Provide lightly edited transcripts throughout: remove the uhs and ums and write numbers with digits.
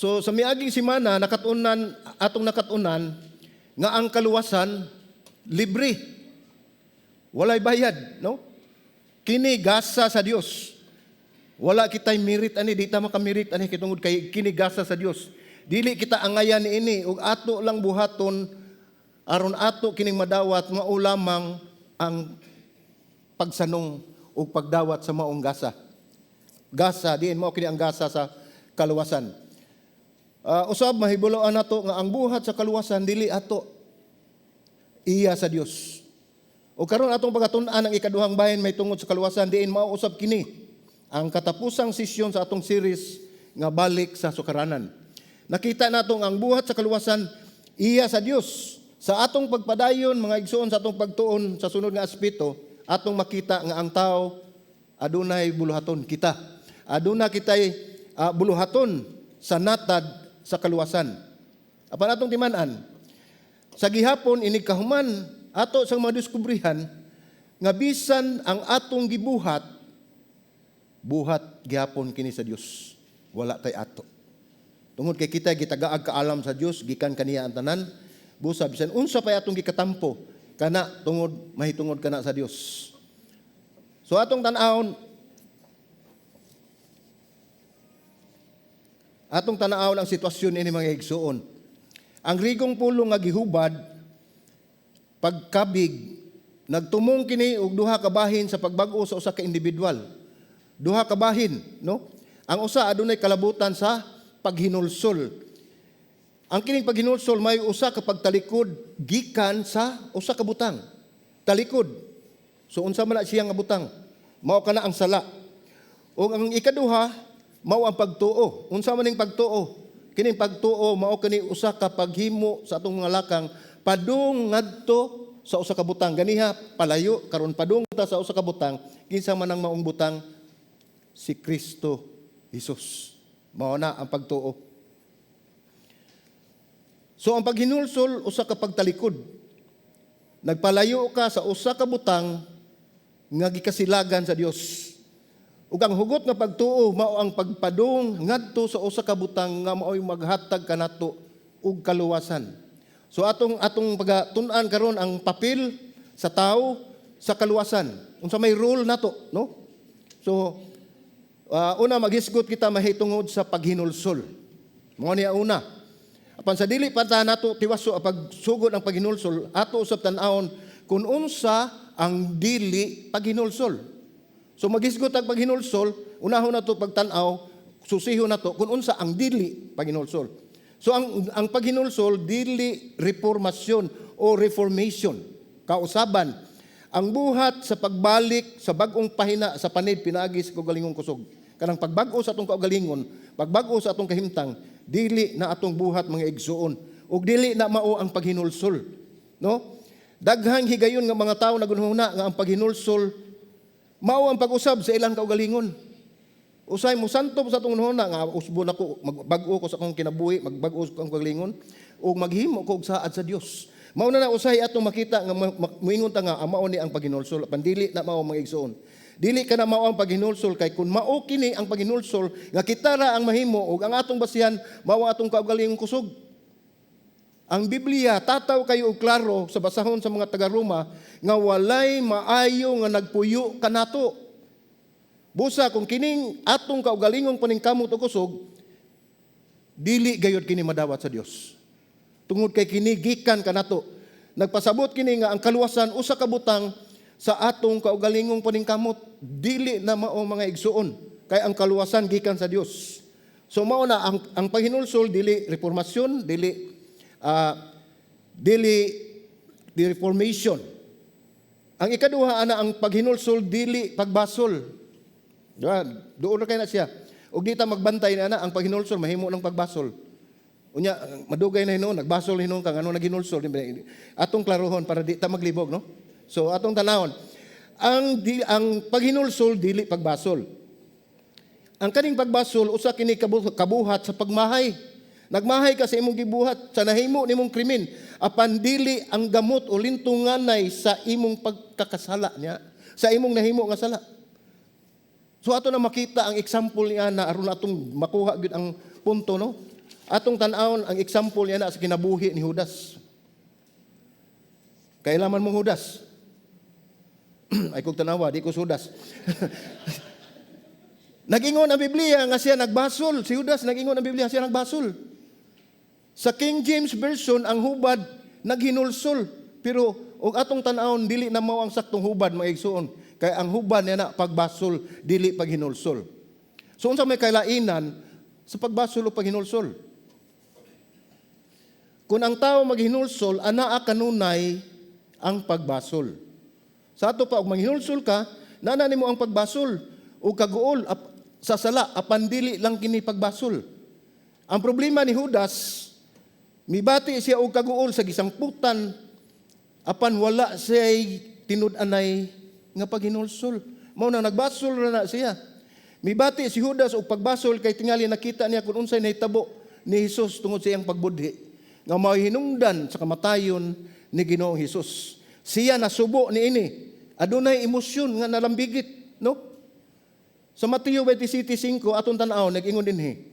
So sa miaging simana atong nakatunan nga ang kaluwasan libre. Walay bayad, no? Kini gasa sa Dios. Wala kitay merit ani, di ta makamirit ani kitungod kay kini gasa sa Dios. Dili kita angayan ini ug ato lang buhaton aron ato kining madawat nga ulamang ang pagsanong ug pagdawat sa maong gasa. Gasa diin mao kini ang gasa sa kaluwasan. Usab mahibuloan nato nga ang buhat sa kaluwasan dili ato, iya sa Dios. O karon atong pagatun-an ang ikaduhang bahin may tungod sa kaluwasan, diin mao usab kini ang katapusang sesyon sa atong series nga balik sa sukaranan. Nakita nato nga ang buhat sa kaluwasan iya sa Dios. Sa atong pagpadayon mga igsoon sa atong pagtuon sa sunod nga aspeto, atong makita nga ang tao adunay buluhaton kita. Aduna kitay buluhaton sa natad sa kaluwasan. Apan atong timan-an, sa gihapon ini kahuman ato sang madiskubrihan nga bisan ang atong gibuhat, buhat gihapon kini sa Dios. Wala tay ato. Tungod kay kita gitagaag kaalam sa Dios, gikan kaniya ang tanan, busa bisan unsa pay atong gikatampo kana tungod mahitungod kana sa Dios. So atong tan-awon ang sitwasyon ini mga igsoon. Ang rigong pulong nga gihubad pagkabig nagtumong kini og duha ka bahin sa pagbag-o sa usa ka individual. Duha ka bahin, no? Ang usa adunay kalabutan sa paghinulsol. Ang kining paghinulsol may usa ka pagtalikod gikan sa usa ka butang. Talikod. So unsa man na siya nga butang? Mao kana ang sala. O ang ikaduha mao ang pagtuo. Unsa man ning pagtuo? Kining pagtuo mao kani usa ka paghimo sa atong mga lakang padung ngadto sa usa ka butang. Ganiha palayo karon padung ta sa usa ka butang. Kinsa man ang maong butang? Si Kristo Jesus. Mao na ang pagtuo. So ang paghinulsol usa ka pagtalikod. Nagpalayo ka sa usa ka butang nga gikasilagan sa Dios. Ug ang hugot nga pagtuo mao ang pagpadung ngadto sa usa ka butang nga mao'y maghatag kanato og kaluwasan. So atong pagatun-an karon ang papel sa tao sa kaluwasan. Unsa may role nato, no? So una maghisgot kita mahitungod sa paghinulsol. Mao niya una. Apan sa dili pa ta nato tiwaso ang pagsugod ang paghinulsol, ato usab tan-awon kung unsa ang dili paghinulsol. So maghisgot ang paghinulsol, unahon na ito pagtanaw, susihon na ito kung unsa ang dili paghinulsol. So ang paghinulsol, dili reformasyon o reformation. Kausaban, ang buhat sa pagbalik sa bagong pahina sa panid pinaagi sa kaugalingong kusog. Kanang pagbago sa atong kaugalingon, pagbago sa atong kahimtang, dili na atong buhat mga igsuon. Ug dili na mao ang paghinulsol. No? Daghang higayon nga mga tawo nagunhuna nga ang paghinulsol mao ang pag-usab sa ilang kaugalingon. Usay mo santo sa atong hunahuna nga usbon ako, magbag-o ko sa akong kinabuhi, magbag-o ko ang kaugalingon ug maghimo ko og saad sa Dios. Mao na usay atong makita nga moingon ta nga mao ni ang paghinulsol, pandili na mao mga igsoon. Dili ka na mao ang paghinulsol kay kun mao kini ang paghinulsol nga kita ra ang mahimo ug ang atong basihan mao atong kaugalingong kusog. Ang Biblia tataw kayo og klaro sa basahon sa mga taga-Roma nga walay maayo nga nagpuyo kanato. Busa kung kining atong kaugalingong paningkamot o kusog, dili gayud kini madawat sa Dios. Tungod kay kini gikan kanato. Nagpasabot kini nga ang kaluwasan usa ka butang sa atong kaugalingong paningkamot, dili na mao mga igsuon kay ang kaluwasan gikan sa Dios. So mao na ang paghinulsol dili reformasyon, dili reformation. Ang ikaduha ana ang paghinulsol dili pagbasol. Doon na kay na siya. Ug di ta magbantay na ang paghinulsol mahimo ng pagbasol. Unya madugay na hinuon nagbasol hinuon kang ano naghinulsol. Atong klarohon para di ta maglibog, no? So atong tanawon. Ang paghinulsol dili pagbasol. Ang kaning pagbasol usa kini kabuhat sa pagmahay. Nagmahay ka sa imong gibuhat, sa nahimo nimong krimen, apan dili ang gamot o lintunganay sa imong pagkakasala niya, sa imong nahimo nga sala. So ato na makita ang example niya na aron atong makuha gid ang punto, no? Atong tan-awon ang example niya na sa kinabuhi ni Judas. Kailaman mong Judas. Ay kong tanawa, di ko Judas. Nag-ingon ang Biblia nga siya nagbasol. Si Judas, nag-ingon ang Biblia siya nagbasol. Sa King James Version, ang hubad naghinulsol. Pero og atong tan-awon dili na mao ang saktong hubad mga igsoon. Kay ang hubad niya na pagbasol, dili paghinulsol. So unsa may kailainan sa pagbasol o paghinulsol? Kung ang tao maghinulsol, anaa kanunay ang pagbasol. Sa ato pa, og maghinulsol ka, nana nimo ang pagbasol o kaguol sa sala, apan dili lang kini pagbasol. Ang problema ni Judas, mibati siya og kaguol sa gisangputan, apan wala siya'y tinud-anay nga paghinulsol. Mao na nagbasol na siya. Mibati si Judas og pagbasol kay tingali nakita niya kung unsay nahitabo ni Hesus tungod sa iyang pagbudhi nga mahinungdan sa kamatayon ni Ginoong Hesus. Siya nasubo niini. Adunay emosyon nga nalambigit, no? Sa Mateo 27:5 aton tan-aw nag-ingon dinhi.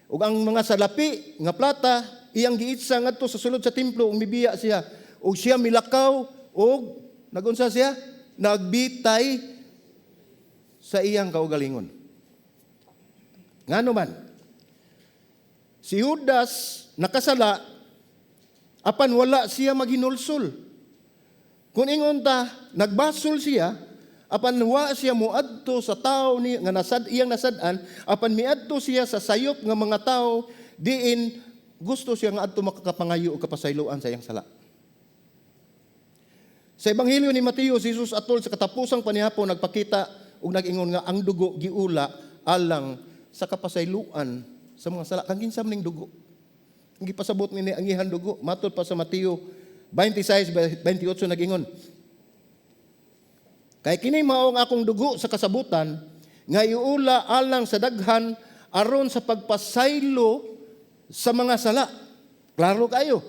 Ug ang mga salapi nga plata iyang giitsa ngadto sa sulod sa templo ug mibiya siya. Ug siya milakaw ug nagunsa siya nagbitay sa iyang kaugalingon. Ngano man? Si Judas nakasala apan wala siya maghinulsol. Kung ingon ta, nagbasol siya, apan wa siya moadto sa tao ni nga iyang nasad-an, apan miadto siya sa sayop nga mga tao diin gusto siya nga adto makakapangayo o kapasayloan sa iyang sala. Sa Ebanghelyo ni Mateo, si Jesus atol sa katapusang panihapon nagpakita ug nag-ingon nga ang dugo giula alang sa kapasayloan sa mga sala. Kang kinsam ning dugo. Ang gipasabot ni ang ihang dugo, matod pa sa Mateo 26:28 nag-ingon. Kay kini mao ang akong dugo sa kasabutan nga iula alang sa daghan aron sa pagpasaylo sa mga sala. Klaro kayo.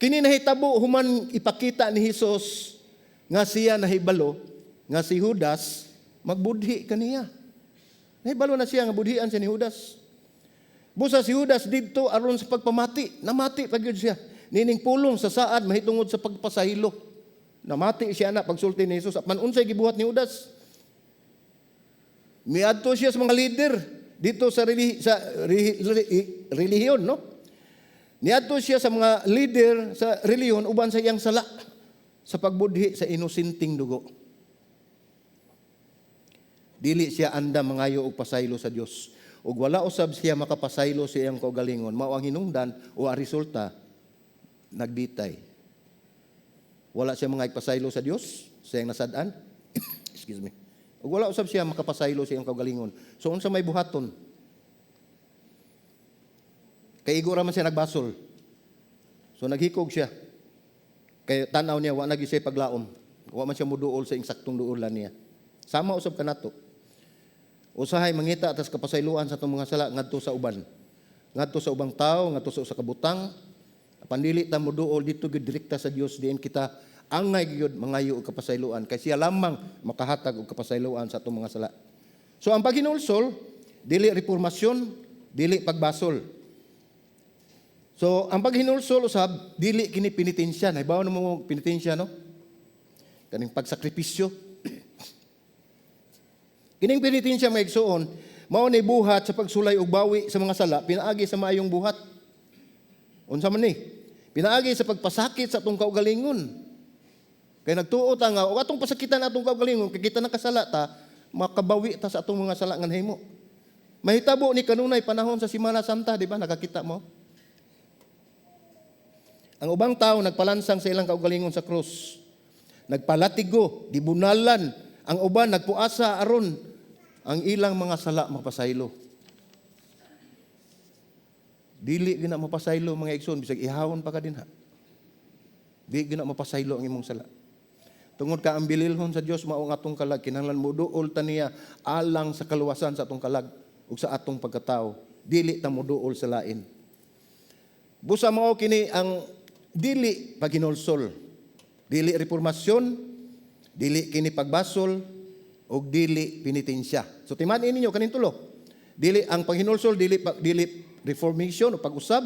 Kini nahitabo human ipakita ni Hesus nga siya nahibalo nga si Judas magbudhi kaniya. Nahibalo na siya nga budhian siya ni Judas. Busa si Judas didto aron sa pagpamati, namati pagyud siya. Nining pulong sa saad mahitungod sa pagpasahilo. Namati siya na pagsulti ni Jesus. Apan unsay gibuhat ni Judas? Miadto siya sa mga leader dito sa relihiyon, no? Niadto siya sa mga leader sa relihiyon uban sa iyang sala sa pagbudhi sa inusinting dugo. Dili siya anda mangayo og pasaylo sa Dios. Ug wala usab siya makapasaylo sa iyang kaugalingon, mao ang hinungdan o ang resulta nagbitay. Wala siya mga ipasaylo sa Dios sa iyang nasad-an. Excuse me. Ug wala usab siya makapasaylo sa iyang kaugalingon. So unsa may buhaton? Kay igora man siya nagbasol. So naghikog siya. Kay tanaw niya wa na gyud siya paglaom. Wa man siya moduol sa insaktong duolan niya. Sama usab kanato. Usahay mangita atas kapasayloan sa atong mga sala ngadto sa uban. Ngadto sa ubang tao, ngadto sa usa ka butang. Apan dili ta moduol dito gyud direkta sa Dios diin kita angay gyud mangayo og kapasayloan kay siya lamang makahatag og kapasayloan sa atong mga sala. So ang paghinulsol dili reformasyon, dili pagbasol. So ang paghinulsol usab dili kini penitensya. Nahibaw na mo penitensya, no? Kaning pagsakripisyo. Kining penitensya mga igsoon, mao ni buhat sa pagsulay og bawi sa mga sala, pinaagi sa maayong buhat. Unsa man ni? Pinaagi sa pagpasakit sa atong kaugalingon. Kay nagtuo ta nga og atong pasakitan atong kaugalingon kay kita nakasala ta, makabawi ta sa atong mga sala nga nahimo. Mahitabo ni kanunay panahon sa Semana Santa, di ba? Nakakita mo. Ang ubang tao nagpalansang sa ilang kaugalingon sa krus. Nagpalatigo, dibunalan, ang uban nagpuasa aron ang ilang mga sala mapasaylo. Dili gina mapasaylo mga igsoon bisag ihawon pa ka dinha. Dili gina mapasaylo ang imong sala. Tungod ka ang bililhon sa Dios mao ang atong kalag kinahanglan moduol ta niya alang sa kaluwasan sa atong kalag ug sa atong pagkatao. Dili ta moduol sa lain. Busa mao kini ang dili paghinulsol. Dili reformasyon, dili kini pagbasol og dili penitensya. So timan-in ninyo kaning tulo. Dili ang paghinulsol dili reformation o pag-usab,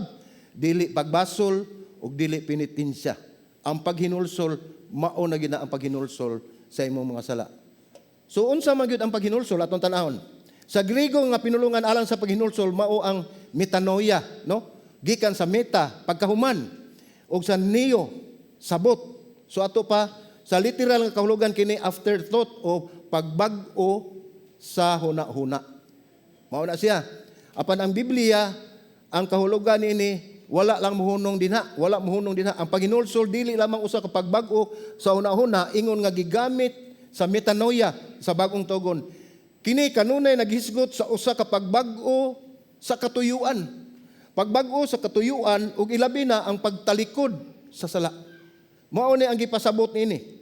dili pagbasol ug dili penitensya. Ang paghinulsol mao na gid ang paghinulsol sa imong mga sala. So unsa man gyud ang paghinulsol atong tan-awon? Sa Griego nga pinulungan alang sa paghinulsol mao ang metanoia, no? Gikan sa meta, pagkahuman, ug sa neo, sabot. So ato pa sa literal nga kahulugan kini afterthought o pagbag-o sa huna-huna. Mao na siya. Apan ang Biblia, ang kahulugan ini wala lang muhunong dinha, wala muhunong dinha. Ang paghinulsol dili lamang usa ka pagbag-o sa huna-huna, ingon nga gigamit sa metanoia sa bagong tugon. Kini kanunay naghisgot sa usa ka pagbag-o sa katuyuan. Pagbag-o sa katuyuan ug ilabi na ang pagtalikod sa sala. Mao ni ang gipasabot niini.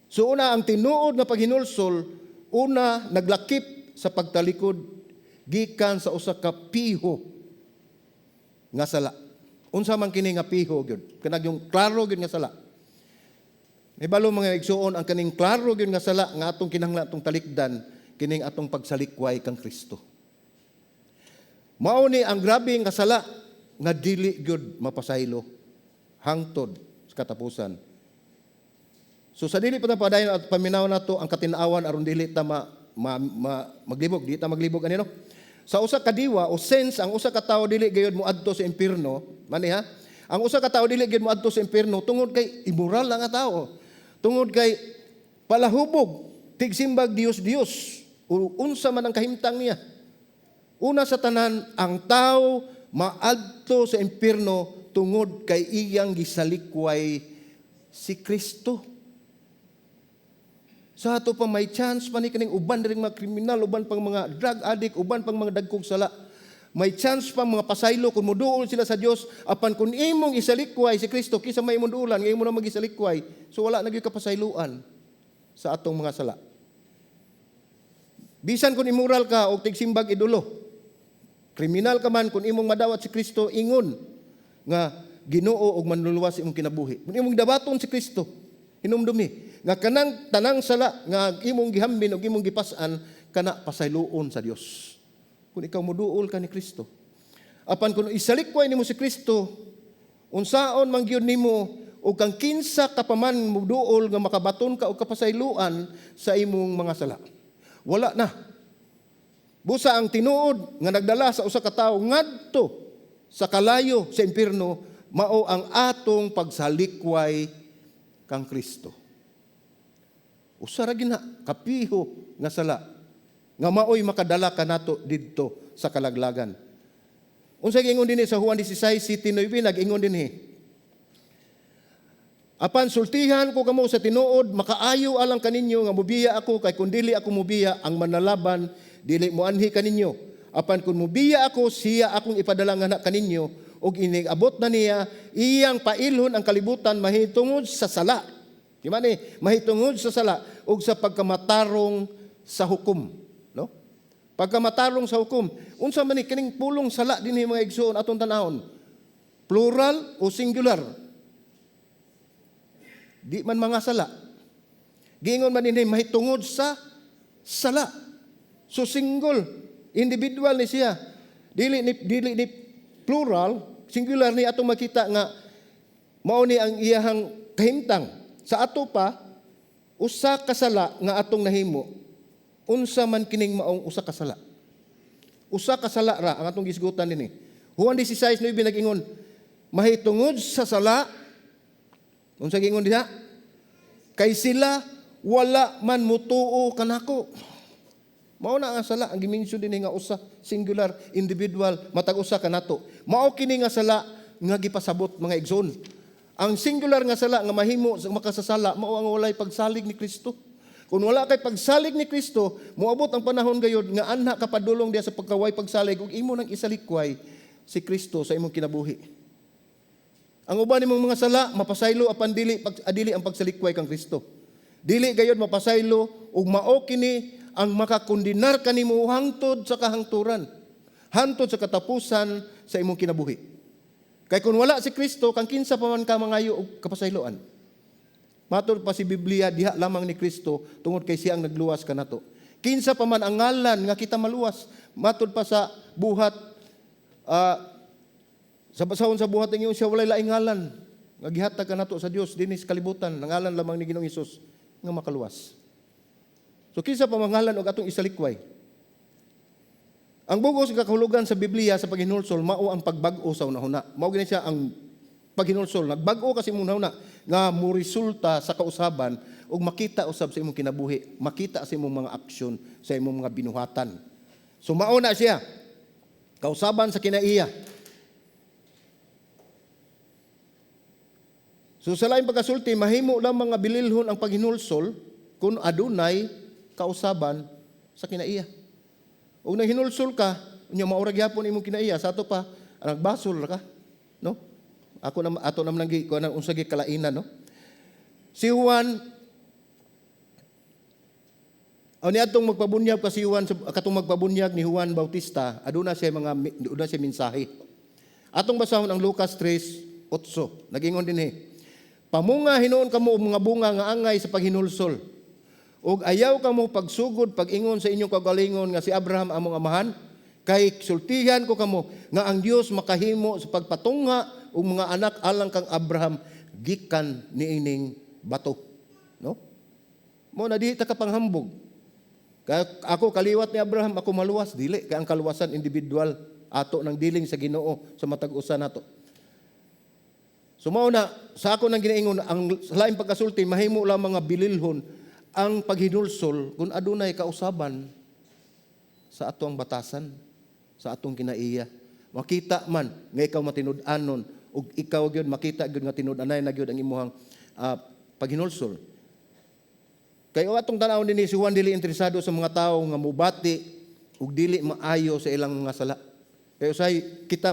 So una ang tinuod nga paghinulsol, una naglakip sa pagtalikod gikan sa usa ka piho nga sala. Unsa man kini nga piho gyud? Kanang yung klaro gyud nga sala. Ibalo mga igsuon ang kaning klaro gyud nga sala nga atong kinahanglan atong talikdan kining atong pagsalikway kang Kristo. Mao ni ang grabe nga sala nga dili gyud mapasaylo hangtod sa katapusan. So sa dili pa ta padayon at paminaw nato ang katin-awan aron dili ta maglibog, di ta maglibog anino. Sa usa ka diwa o sense ang usa ka tawo dili gayud moadto sa impierno, mani ha? Ang usa ka tawo dili gayud moadto sa impierno tungod kay immoral nga tawo. Tungod kay palahubog, tigsimbag Dios o unsa man ang kahimtang niya. Una sa tanan, ang tao maadto sa impierno tungod kay iyang gisalikway si Kristo. Sa ato pa may chance pa ni kaning uban ring mga kriminal, uban pang mga drug addict, uban pang mga dagkog sala. May chance pa mga pasaylo kung muduol sila sa Dios apan kung imong isalikway si Kristo kisa may imong duulan, nga imo na magisalikway. So wala na gyud kapasayloan sa atong mga sala. Bisan kung immoral ka o tigsimbag idolo, kriminal ka man, kung imong madawat si Kristo, ingon nga Ginoo og manluluwas imong kinabuhi. Kung imong dabaton si Kristo, hinumdumi nga kanang tanang sala nga imong gihambin og imong gipas-an kana pasayloon sa Dios. Kung ikaw moduol ka ni Kristo. Apan kung isalikway nimo si Kristo, unsaon man gyud nimo o kang kinsa ka pa man moduol nga makabaton ka og kapasayloan sa imong mga sala. Wala na. Busa ang tinuod nga nagdala sa usa ka tawo ngadto sa kalayo sa impierno mao ang atong pagsalikway kang Kristo. Usa ra gina kapiho nga sala nga maoy makadala kanato didto sa kalaglagan. Unsa giingon dinhi sa Juan 16:19 nag-ingon dinhi. Apan sultihan ko kamo sa tinuod makaayo alang kaninyo nga mobiya ako kay kun dili ako mobiya ang manalaban dili mo anhi kaninyo. Apan kung mubiya ako, siya akong ipadala nga kaninyo, og iniabot na niya, iyang pailhon ang kalibutan mahitungod sa sala. Di man mahitungod sa sala, og sa pagkamatarong sa hukom. No? Pagkamatarong sa hukom. Unsa man ni kining pulong sala dinhi mga igsoon atong tanahon? Plural o singular? Di man mga sala. Giingon man dinhi mahitungod sa sala. So single, individual ni siya. Dili ni plural, singular ni atong makita nga mao ni ang iyahang kahimtang. Sa ato pa usa ka sala nga atong nahimo. Unsa man kining maong usa ka sala? Usa ka sala ra ang atong gisgutan dinhi. Juan 16:9 nag-ingon, mahitungod sa sala. Unsa giingon diha? Kay sila wala man mutuo kanako. Mao na ang sala ang gimension dinhi nga usa singular individual matag usa kanato. Mao kini nga sala nga gipasabot mga igsoon. Ang singular nga sala nga mahimo sa makasasala mao ang walay pagsalig ni Kristo. Kung wala kay pagsalig ni Kristo, moabot ang panahon gayud nga anha ka padulong diya sa pagkaway pagsalig ug imo nang isalikway si Kristo sa imong kinabuhi. Ang uban nimong mga sala mapasaylo apan dili ang pagsalikway kang Kristo. Dili gayud mapasaylo ug mao kini ang makakondinar kanimo hangtod sa kahangturan, hangtod sa katapusan sa imong kinabuhi. Kay kung wala si Kristo, kang kinsa pa man ka mangayo og kapasayloan. Matud pa si Biblia, diha lamang ni Kristo tungod kay siya ang nagluwas kanato. Kinsa pa man ang ngalan nga kita maluwas, matud pa sa buhat Sa basahon sa buhat ninyo siya walay laing ngalan. Nga gihatag kanato sa Dios dinhi sa kalibutan, nangalan lamang ni Ginoong Hesus nga makaluwas. So kinsa pa mangalan og atong isalikway? Ang bugos nga kahulugan sa Biblia sa paghinulsol mao ang pagbag-o sa unahuna. Mao gini siya ang paghinulsol. Nagbag-o kasi mo unahuna nga moresulta sa kausaban ug makita usab sa imong kinabuhi, makita sa imong mga aksyon, sa imong mga binuhatan. So mao na siya kausaban sa kinaiya. So sa laing pagkasulti, mahimo lang mga bililhon ang paghinulsol kung adunay kausaban sa kinaiya. O nang hinulsol ka, unya maurag yapon imong kinaiya, sa ato pa nagbasol ra ka, no? Ato naman nang ko nang unsagi kalainan, no? Si Juan ni atong magpabunyag ka si Juan katong magpabunyag ni Juan Bautista, aduna siya mensahe. Atong basahon ang Lucas 3:8. Nagingon dinhi. Pamunga hinuon kamo og mga bunga nga angay sa paghinulsol. Ug ayaw kamo pagsugod pag-ingon sa inyong kagalingon nga si Abraham among amahan, kay sultihan ko kamo nga ang Dios makahimo sa pagpatunga og mga anak alang kang Abraham gikan niining bato. No? Mo na di ta kapanghambog. Ako kaliwat ni Abraham, ako maluwas dili kay ang kaluwasan individual ato nang diling sa Ginoo sa matag usa nato. So mao na sa ako nang ginaingon ang laing pagkasulti mahimo lang mga bililhon ang paghinulsol kung adunay kausaban sa atong batasan, sa atong kinaiya. Makita man nga ikaw matinud-anon ug ikaw gyud makita gyud nga tinud-anay na gyud ang imong paghinulsol. Kay atong tan-aw dinhi si Juan dili interesado sa mga tawo nga mubati ug dili maayo sa ilang mga sala. Kay usay kita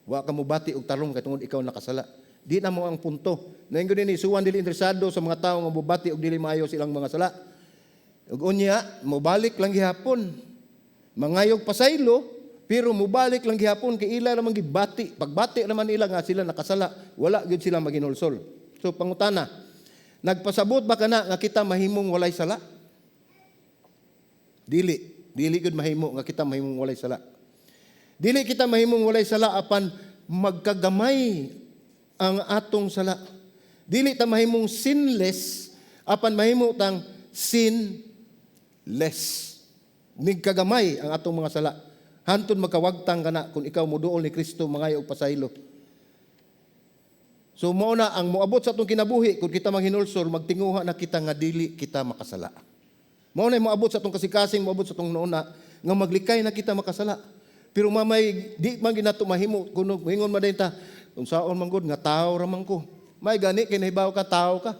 wa ka mubati og tarong kay tungod ikaw nakasala. Di na mo ang punto. Naingon ni Juan dili interesado sa mga tawo nga mubati og dili maayo sa ilang mga sala. Ug unya, mobalik lang gihapon. Mangayog pasaylo, pero mobalik lang gihapon kay ila namang gibati. Pagbati naman nila nga sila nakasala, wala gyud sila maginulsol. So pangutana, nagpasabot ba kana nga kita mahimong walay sala? Dili gyud mahimo nga kita mahimong walay sala. Dili kita mahimong walay sala apan magkagamay ang atong sala. Dili ta mahimong sinless apan mahimo tang sinless. Nigkagamay ang atong mga sala. Hantod magkawagtang kana kung ikaw moduol ni Kristo mangayo og pasaylo. So mao na ang moabot sa atong kinabuhi kung kita manghinulsol magtinguha na kita nga dili kita makasala. Mao na moabot sa atong kasikasing moabot sa atong noona nga maglikay na kita makasala. Pero mamay di man ginato mahimo kuno moingon man ta unsaon man gud nga tawo ra man ko. May gani kay nahibaw ka tawo ka.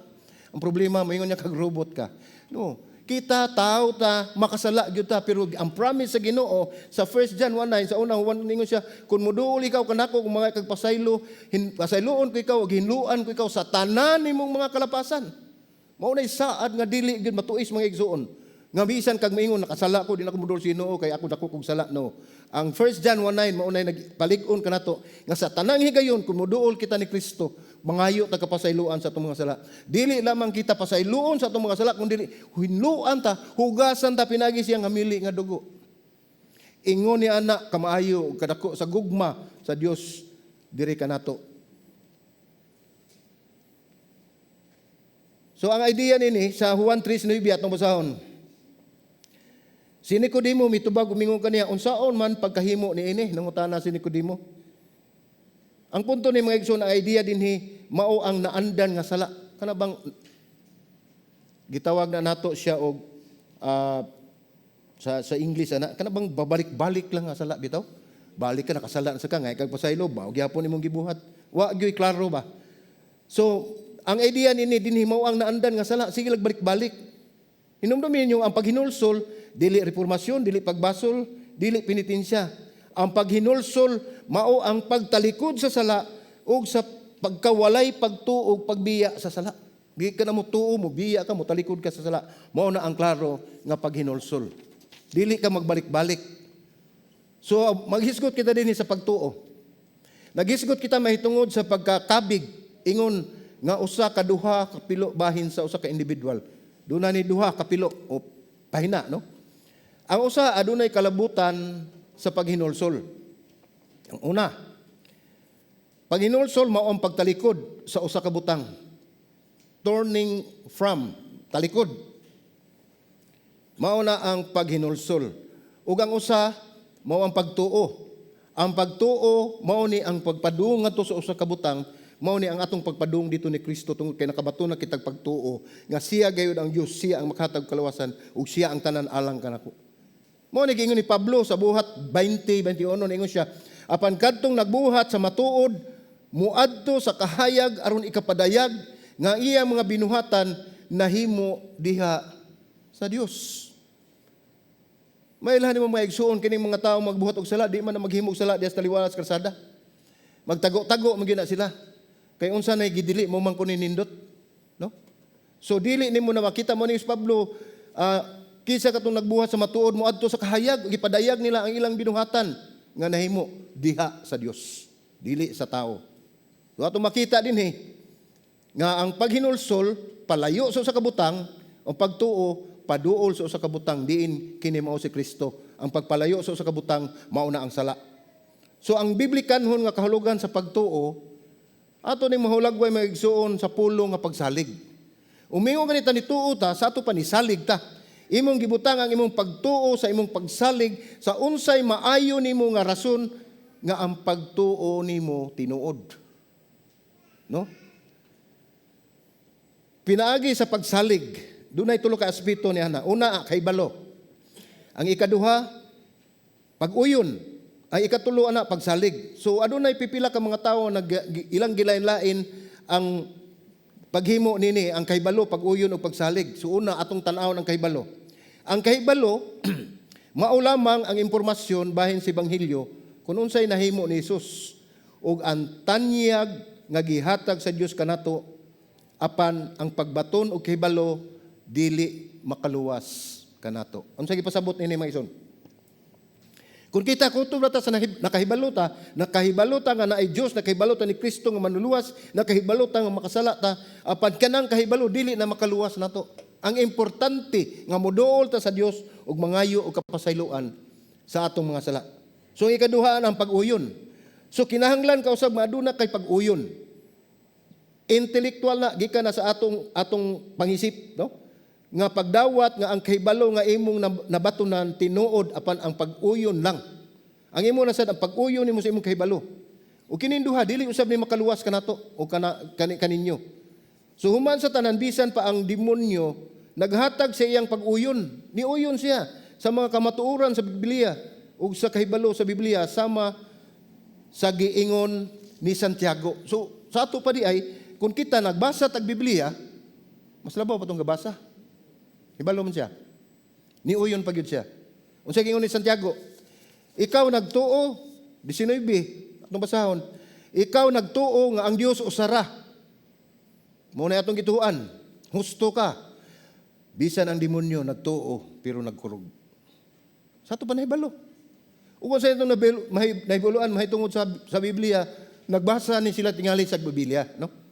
Ang problema moingon niya kag robot ka. No, kita tao ta makasala gyud ta pero ang promise sa Ginoo sa 1 John 1:9 sa unang Juan ningon siya kun moduol ikaw kanako kung mga kag pasaylo pasayloon ko ikaw ug hinluan ko ikaw sa tanan nimong mga kalapasan. Mao nay saad nga dili gyud matuis mga igsuon. Nga bisan kag maingon nakasala ko di na ko moduol sa Ginoo kay ako dako kog sala no. Ang 1 John 1:9 mao nay nagpalig-on kanato nga sa tanang higayon kun moduol kita ni Kristo mangayo ta kapasayloan sa atong mga sala. Dili lamang kita pasayloon sa atong mga sala kundi hinluan ta, hugasan ta pinagi siyang hamili nga dugo. Ingon ni anak kamaayo kadako sa gugma sa Dios diri kanato. So ang idea nini sa Juan 3:9 atong basahon. Si Nicodemo mitubag umingon kaniya unsaon man pagkahimo niini nangutana si Nicodemo. Ang punto ni mga igsoon ang idea dinhi mao ang naandan nga sala. Kana bang gitawag na nato siya og sa English ana kana bang babalik-balik lang nga sala bitaw? Balik ka nakasala sa ka ngay kag pasaylo ba og gyapon imong gibuhat. Wa gyoy klaro ba? So ang idea nini dinhi mao ang naandan nga sala sige balik-balik. Hinumdumin niyo ang paghinulsol dili reformasyon, dili pagbasol, dili penitensya. Ang paghinulsol mao ang pagtalikod sa sala ug sa pagkawalay pagtuog pagbiya sa sala. Di ka na mo tuo mo biya ka mo talikod ka sa sala. Mao na ang klaro nga paghinulsol. Dili ka magbalik-balik. So maghisgot kita dinhi sa pagtuo. Naghisgot kita mahitungod sa pagkakabig ingon nga usa ka duha ka pilo bahin sa usa ka individual. Duna ni duha ka pilo o pahina no. Ang usa adunay kalabutan sa paghinulsol. Ang una, paghinulsol mao ang pagtalikod sa usa ka butang. Turning from, talikod. Mao na ang paghinulsol. Ug ang usa mao ang pagtuo. Ang pagtuo mao ni ang pagpadung ngadto sa usa ka butang, mao ni ang atong pagpadung dito ni Kristo tungod kay nakabato na kitag pagtuo nga siya gayud ang Dios, siya ang makatag kalawasan ug siya ang tanan alang kanako. Mao ni giingon ni Pablo sa buhat 20:21 ningon siya, apan kadtong nagbuhat sa matuod muadto sa kahayag aron ikapadayag nga iya mga binuhatan nahimo diha sa Dios. Mailhan mo mga igsuon kining mga tawo magbuhat og sala, di man na maghimo og sala diha sa taliwala sa kalsada. Magtago-tago man gyud na sila. Kay unsa nay gidili mo man kunin nindot, no? So dili nimo na makita mo ni Pablo, kisa katong nagbuhat sa matuod mo adto sa kahayag, gipadayag nila ang ilang binuhatan nga nahimo diha sa Dios, dili sa tao. So ato makita din nga ang paghinulsol palayo sa usa ka butang, ang pagtuo paduol sa usa ka butang, diin kini mao si Kristo. Ang pagpalayo sa usa ka butang mao na ang sala. So ang biblikanhon nga kahulugan sa pagtuo ato ning mahulagway maigsuon sa pulo nga pagsalig. Umingon ganita ni tuo ta sa ato pa ni salig ta. Imong gibutang ang imong pagtuo sa imong pagsalig sa unsay maayo nimo nga rason nga ang pagtuo nimo tinuod. No? Pinaagi sa pagsalig, dunay tulo ka aspeto niya na. Una, kahibalo. Ang ikaduha, pag-uyon. Ang ikatulo na pagsalig. So adunay pipila ka mga tawo nag ilang gilain-lain ang paghimo nini, ang kahibalo, pag-uyon o pagsalig. So una atong tan-awon ang kahibalo. Ang kahibalo mao lamang ang impormasyon bahin sa ebanghelyo kung unsay nahimo ni Hesus ug ang tanyag nga gihatag sa Dios kanato apan ang pagbaton og kahibalo dili makaluwas kanato. Unsay gipasabot nini mga ison? Kung kita kutob ta sa nakahibalota nga naay Dios, nakahibalota ni Kristo nga manluluwas, nakahibalota nga makasala ta, apan kanang kahibalo dili na makaluwas nato. Ang importante nga moduol ta sa Dios ug mangayo og kapasayloan sa atong mga sala. So ikaduha ang pag-uyon. So kinahanglan ka usab maaduna kay pag-uyon. Intelektual na gikan na sa atong pangisip, no? Nga pagdawat nga ang kahibalo nga imong nabatunan tinuod apan ang pag-uyon lang. Ang imo na sad ang pag-uyon nimo sa imong kahibalo. O kining duha dili usab ni makaluwas kanato o kaninyo. So human sa tanan bisan pa ang demonyo naghatag sa iyang pag-uyon. Niuyon siya sa mga kamatuoran sa Biblia ug sa kahibalo sa Biblia sama sa giingon ni Santiago. So sa ato pa di ay kung kita nagbasa tag Biblia, mas labaw pa tong gabasa. Hibalo man siya. Niuyon pa gyud siya. Unsa giingon ni Santiago? Ikaw nagtuo 19 atong basahon. Ikaw nagtuo nga ang Dios usara. Mao na atong gituan. Husto ka. Bisan ang demonyo nagtuo pero nagkurog. Sa ato pa nahibalo. Ug sa itong nahibuluan mahitungod sa Biblia, nagbasa ni sila tingali sa Biblia, no?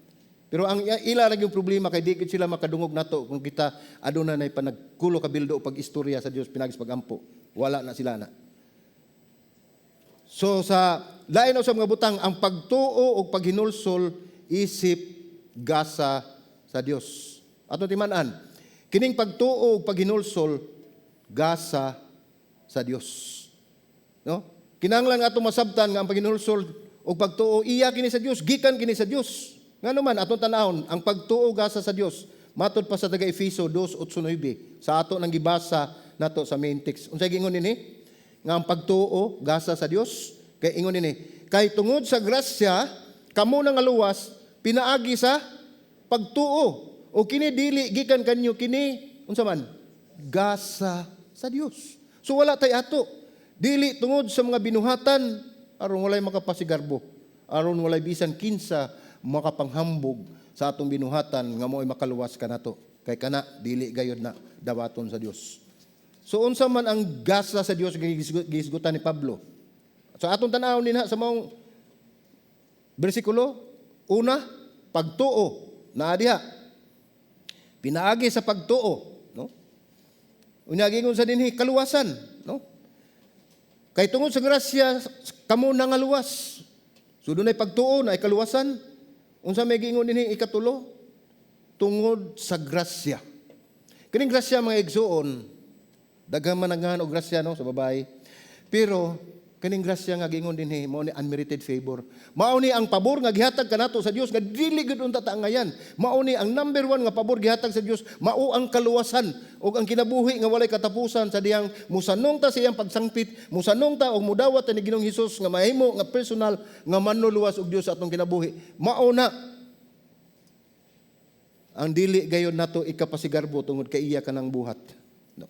Pero ang ila ra yung problema kay di sila makadungog nato kung kita aduna nay panagkulo ka bildo pag istorya sa Dios pinagis pagampo. Wala na sila na. So sa lain sa mga butang ang pagtuo o paghinulsol isip gasa sa Dios. Ato timan-an, kining pagtuo o paghinulsol gasa sa Dios. No? Kinahanglan ato masabtan nga ang paghinulsol o pagtuo iya kini sa Dios, gikan kini sa Dios. Nga naman, atong tanahon, ang pagtuo gasa sa Dios, matod pa sa taga Efeso 2:8, sa ato nang gibasa nato sa main text. Unsay gingon nini? Nga ang pagtuo gasa sa Dios, kay ingon nini, kay tungod sa grasya, kamo nang aluwas, pinaagi sa pagtuo. O kini dili gikan kanyo kini, unsa man? Gasa sa Dios. So wala tay ato. Dili tungod sa mga binuhatan, aron walay makapasigarbo, aron walay bisan kinsa makapanghambog sa atong binuhatan nga mo'y makaluwas kanato kay kana dili gayud na dawaton sa Dios. So unsa man ang gasa sa Dios gihisgutan ni Pablo. So atong tan-awon dinha sa maong bersikulo, una, pagtuo naa diha. Pinaagi sa pagtuo, no? Unya gingon sa dinhi kaluwasan, no? Kay tungod sa grasya kamo nangaluwas. So dunay pagtuo na ikaluwasan. Unsa may giingon dinhi ikatulo? Tungod sa grasya. Kining grasya mga igsoon, daghang manangan og grasya no sa babae. Pero kaning grasya nga giingon dinhi mao ni unmerited favor. Mao ni ang pabor nga gihatag kanato sa Dios nga dili gid unta taangayan. Mao ni ang number 1 nga pabor gihatag sa Dios, mao ang kaluwasan ug ang kinabuhi nga walay katapusan sa diyang musanong ta sa iyang pagsangpit, musanong ta og mudawat ni Ginoong Hesus nga mahimo nga personal nga manluluwas og Dios sa atong kinabuhi. Mao na ang dili gayon nato ikapasigarbo tungod kay iya kanang buhat. No.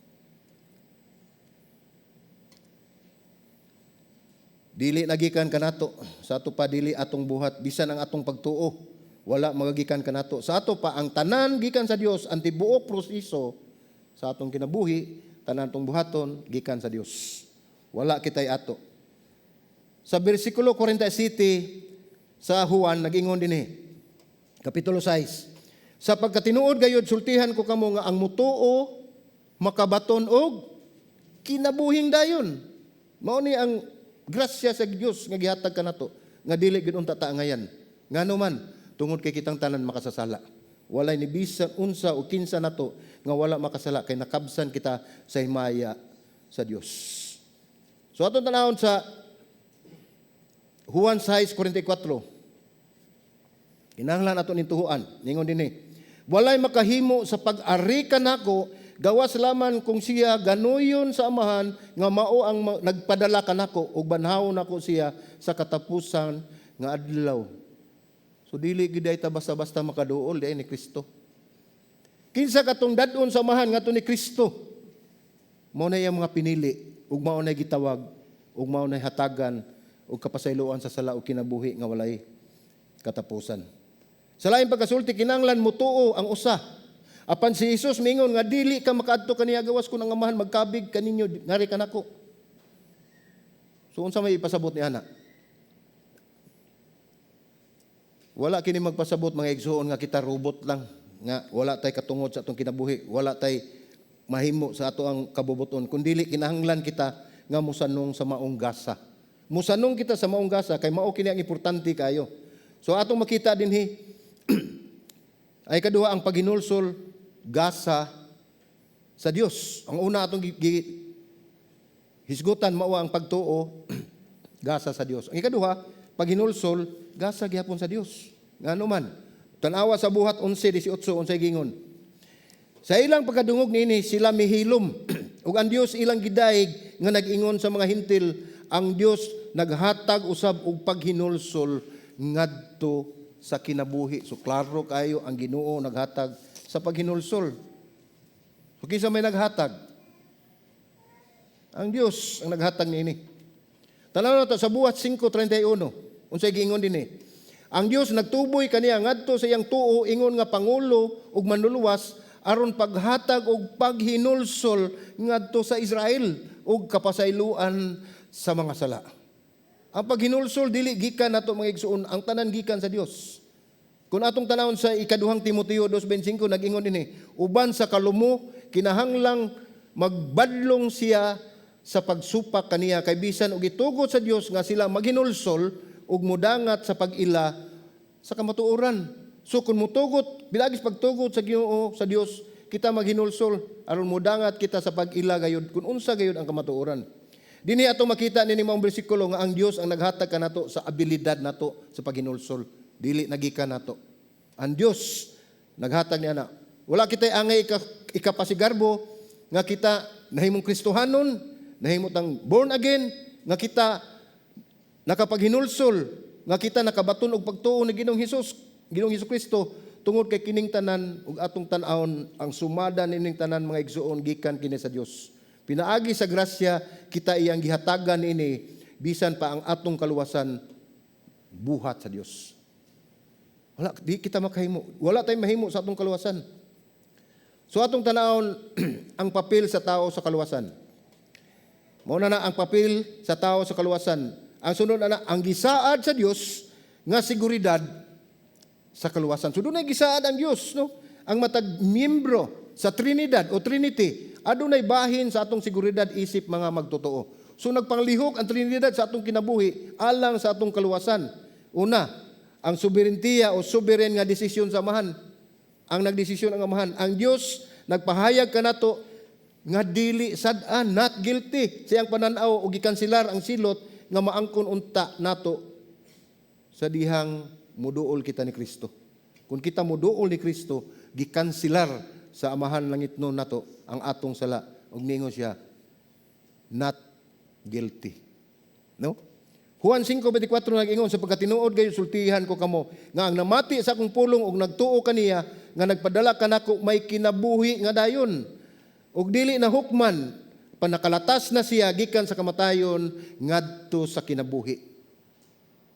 Dili nagikan kanato sa ato pa dili atong buhat bisan ang atong pagtuo wala magagikan kanato. Sa ato pa ang tanan gikan sa Dios, ang tibuok proseso sa atong kinabuhi, tanan tong buhaton gikan sa Dios. Wala kitay ato. Sa bersikulo 47 sa Juan nag-ingon dinhi. Kapitulo 6. Sa pagkatinuod gayud sultihan ko kamo nga ang mutuo makabaton og kinabuhing dayon. Mao ni ang grasya sa Dios nga gihatag kanato nga dili gid unta taangayan. Ngano man tungod kay kitang tanan makasasala. Walay ni bisan unsa o kinsa nato nga wala makasala kay nakabsan kita sa himaya sa Dios. So atong tanawon sa Juan 6:44. Kinahanglan ato ning tuhuan. Ningon dinhi. Walay makahimo sa pag-ari kanako gawas laman kung siya ganuyon sa amahan nga mao ang nagpadala kanako ug banhawon nako siya sa katapusan nga adlaw. So dili gid ta basta-basta makaduol di ni Kristo. Kinsa katong dad-on sa amahan ngadto ni Kristo? Mao na iyang mga pinili ug mao na gitawag ug mao na hatagan ug kapasayloan sa sala ug kinabuhi nga walay katapusan. Sa laing pagkasulti kinahanglan mutuo ang usa. Apan si Jesus mingon nga dili ka makaadto kaniya gawas kun ang amahan magkabig kaninyo ngari kanako. So unsa may ipasabot ni ana? Wala kini magpasabot mga igsoon nga kita robot lang nga wala tay katungod sa atong kinabuhi, wala tay mahimo sa ato ang kabubuton kundi kinahanglan kita nga musanong sa maong gasa. Musanong kita sa maong gasa kay mao kini ang importante kayo. So atong makita dinhi ay kaduha ang paghinulsol gasa sa Dios. Ang una atong hisgutan mao ang pagtuo gasa sa Dios. Ang ikaduha, paghinulsol gasa gihapon sa Dios. Ngano man, tan-awa sa buhat 11:18 unsay gingon. Sa ilang pagkadungog niini sila mihilom ug ang Dios ilang gidayeg nga nag-ingon sa mga hintil, ang Dios naghatag usab og paghinulsol ngadto sa kinabuhi. So klaro kayo ang Ginoo naghatag sa paghinulsol. So kinsa may naghatag? Ang Dios ang naghatag niini. Tanaw nato sa buhat 5:31. Unsay giingon dinhi? Ang Dios nagtuboy kaniya ngadto sa iyang tuo ingon nga pangulo ug manluluwas aron paghatag og paghinulsol ngadto sa Israel ug kapasayloan sa mga sala. Ang paghinulsol dili gikan nato mga igsoon, ang tanan gikan sa Dios. Kung atong tanawon sa ikaduhang Timoteo 2:25 nag-ingon dinhi, uban sa kalumo kinahanglang magbadlong siya sa pagsupak kaniya kay bisan og itugot sa Dios nga sila maghinulsol ug mudangat sa pag-ila sa kamatuoran. So kung mutugot, bilagis pagtugot sa Ginoo sa Dios, kita maghinulsol aron mudangat kita sa pag-ila gayud kung unsa gayud ang kamatuoran. Dinhi ato makita nini maong bersikulo nga ang Dios ang naghatag kanato sa abilidad nato sa paghinulsol. Dili nagikan nato. Ang Dios naghatag niya na. Wala kitay angay ikapasigarbo nga kita nahimong Kristohanon, nahimutang born again, nga kita nakapaghinulsol, nga kita nakabaton og pagtuo ni Ginoong Hesus Kristo tungod kay kining tanan ug atong tan-awon ang sumada nining tanan mga igsoon gikan kini sa Dios. Pinaagi sa grasya kita iyang gihatagan ini bisan pa ang atong kaluwasan buhat sa Dios. Wala di kita makahimo. Wala tayong mahimo sa atong kaluwasan. So atong tanawon ang papel sa tao sa kaluwasan. Mao na ang papel sa tao sa kaluwasan. Ang sunod na ang gisaad sa Dios nga seguridad sa kaluwasan. So dunay gisaad ang Dios, no? Ang matag miyembro sa Trinidad o Trinity adunay bahin sa atong seguridad isip mga magtotoo. So nagpanglihok ang Trinidad sa atong kinabuhi alang sa atong kaluwasan. Una, ang soberentiya o sovereign nga desisyon sa amahan. Ang nagdesisyon ang amahan. Ang Dios nagpahayag kanato nga dili sad-an, not guilty. Siyang pananaw o gikansilar ang silot nga maangkon unta nato sa dihang muduol kita ni Kristo. Kung kita muduol ni Kristo, gikansilar sa amahan langitnon nato ang atong sala ug ningon siya not guilty. No? Juan 5:24 nag-ingon, sapagkat tinuod gayon sultihan ko kamo nga ang namati sa akong pulong ug nagtuo kaniya nga nagpadala kanako may kinabuhi nga dayon ug dili na hukman panakalatas na siya gikan sa kamatayon ngadto sa kinabuhi.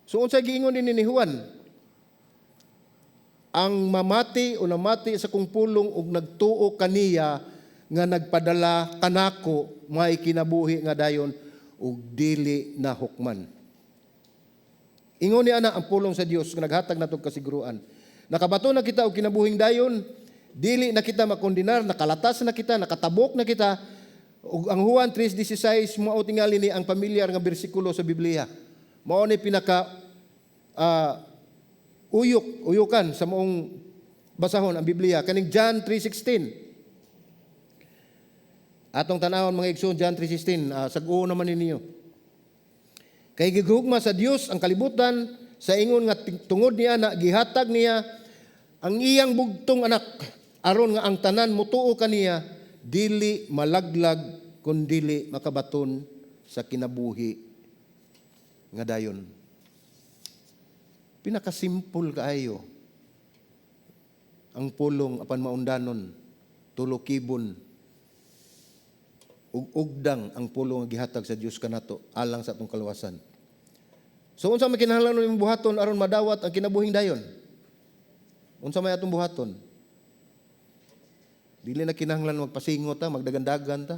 So unsa giingon ni Juan? Ang mamati o namati sa kong pulong ug nagtuo kaniya nga nagpadala kanako may kinabuhi nga dayon ug dili na hukman. Ingon ni ana ang pulong sa Dios nga naghatag nato kasiguruan. Nakabato na kita og kinabuhing dayon, dili na kita makondenar, nakalatas na kita, nakatabok na kita. Ug ang Juan 3:16 mao tingali ni ang pamilyar nga bersikulo sa Biblia. Mao ni pinaka uyukan sa moong basahon ang Biblia kaning John 3:16. Atong tanawon mga igsoon John 3:16, sag-uo naman ninyo. Kay gigugma sa Dios ang kalibutan sa ingon nga tungod niya na gihatag niya ang iyang bugtong anak aron nga ang tanan mutuo kaniya dili malaglag kun dili makabaton sa kinabuhi nga dayon. Pinakasimple kaayo ang pulong apan maundanon, tulokibon ug ugdang ang pulong nga gihatag sa Dios kanato alang sa atong kaluwasan. So unsa may kinahanglan nimong buhaton aron madawat ang kinabuhing dayon? Unsa may atong buhaton? Dili na kinahanglan magpasingot ta, magdagandagan ta.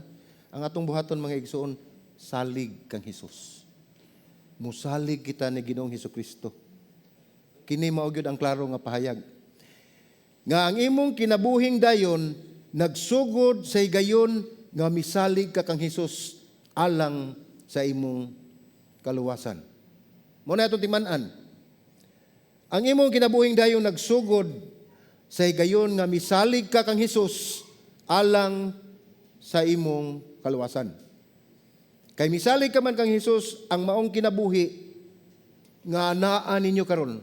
Ang atong buhaton mga igsoon, salig kang Hesus. Musalig kita ni Ginoong Hesukristo. Kini mao gyud ang klaro nga pahayag. Nga ang imong kinabuhing dayon nagsugod sa higayon nga misalig ka kang Hesus alang sa imong kaluwasan. Mo na atong timan-an. Ang imong kinabuhing dayon nagsugod sa higayon nga misalig ka kang Hesus alang sa imong kaluwasan. Kay misalig ka man kang Hesus ang maong kinabuhi nga anaan ninyo karon.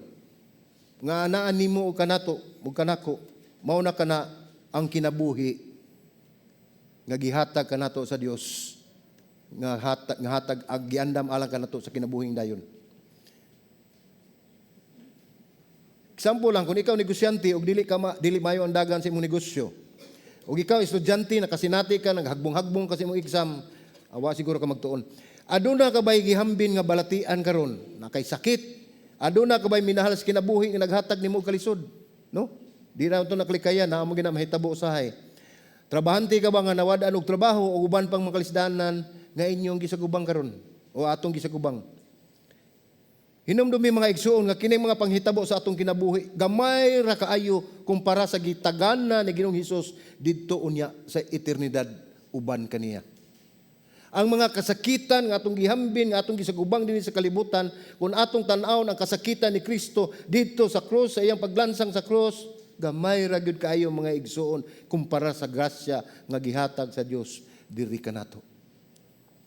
Nga anaan nimo og kanato ug kanako mao na kana ang kinabuhi nga gihatag kanato sa Dios nga hatag ag giandam alang kanato sa kinabuhing dayon. Example lang, kung ikaw negosyante ug dili mayo ang dagan sa imong negosyo. Ug ikaw estudyante nakasinati ka naghagbong-hagbong kasi imong exam, awa siguro ka magtuon. Aduna ka ba'y gihambin nga balatian karon? Nakay sakit. Aduna ka ba'y minahal sa kinabuhi nga naghatag nimo og kalisod? No? Di na ito naklikayan, na mo gina mahitabo usahay. Trabahante ka ba nga nawad-an og trabaho o uban pang makalisdanan nga inyong gisagubang karon o atong gisagubang? Hinumdumi mga igsuon nga kining mga panghitabo sa atong kinabuhi gamay ra kaayo kumpara sa gitagana ni Ginoong Hesus didto unya sa eternidad uban kaniya. Ang mga kasakitan nga atong gihambin nga atong gisagubang dinhi sa kalibutan kun atong tan-awon ang kasakitan ni Kristo didto sa krus sa iyang paglansang sa krus gamay ra gyud kaayo mga igsuon kumpara sa grasya nga gihatag sa Dios diri kanato.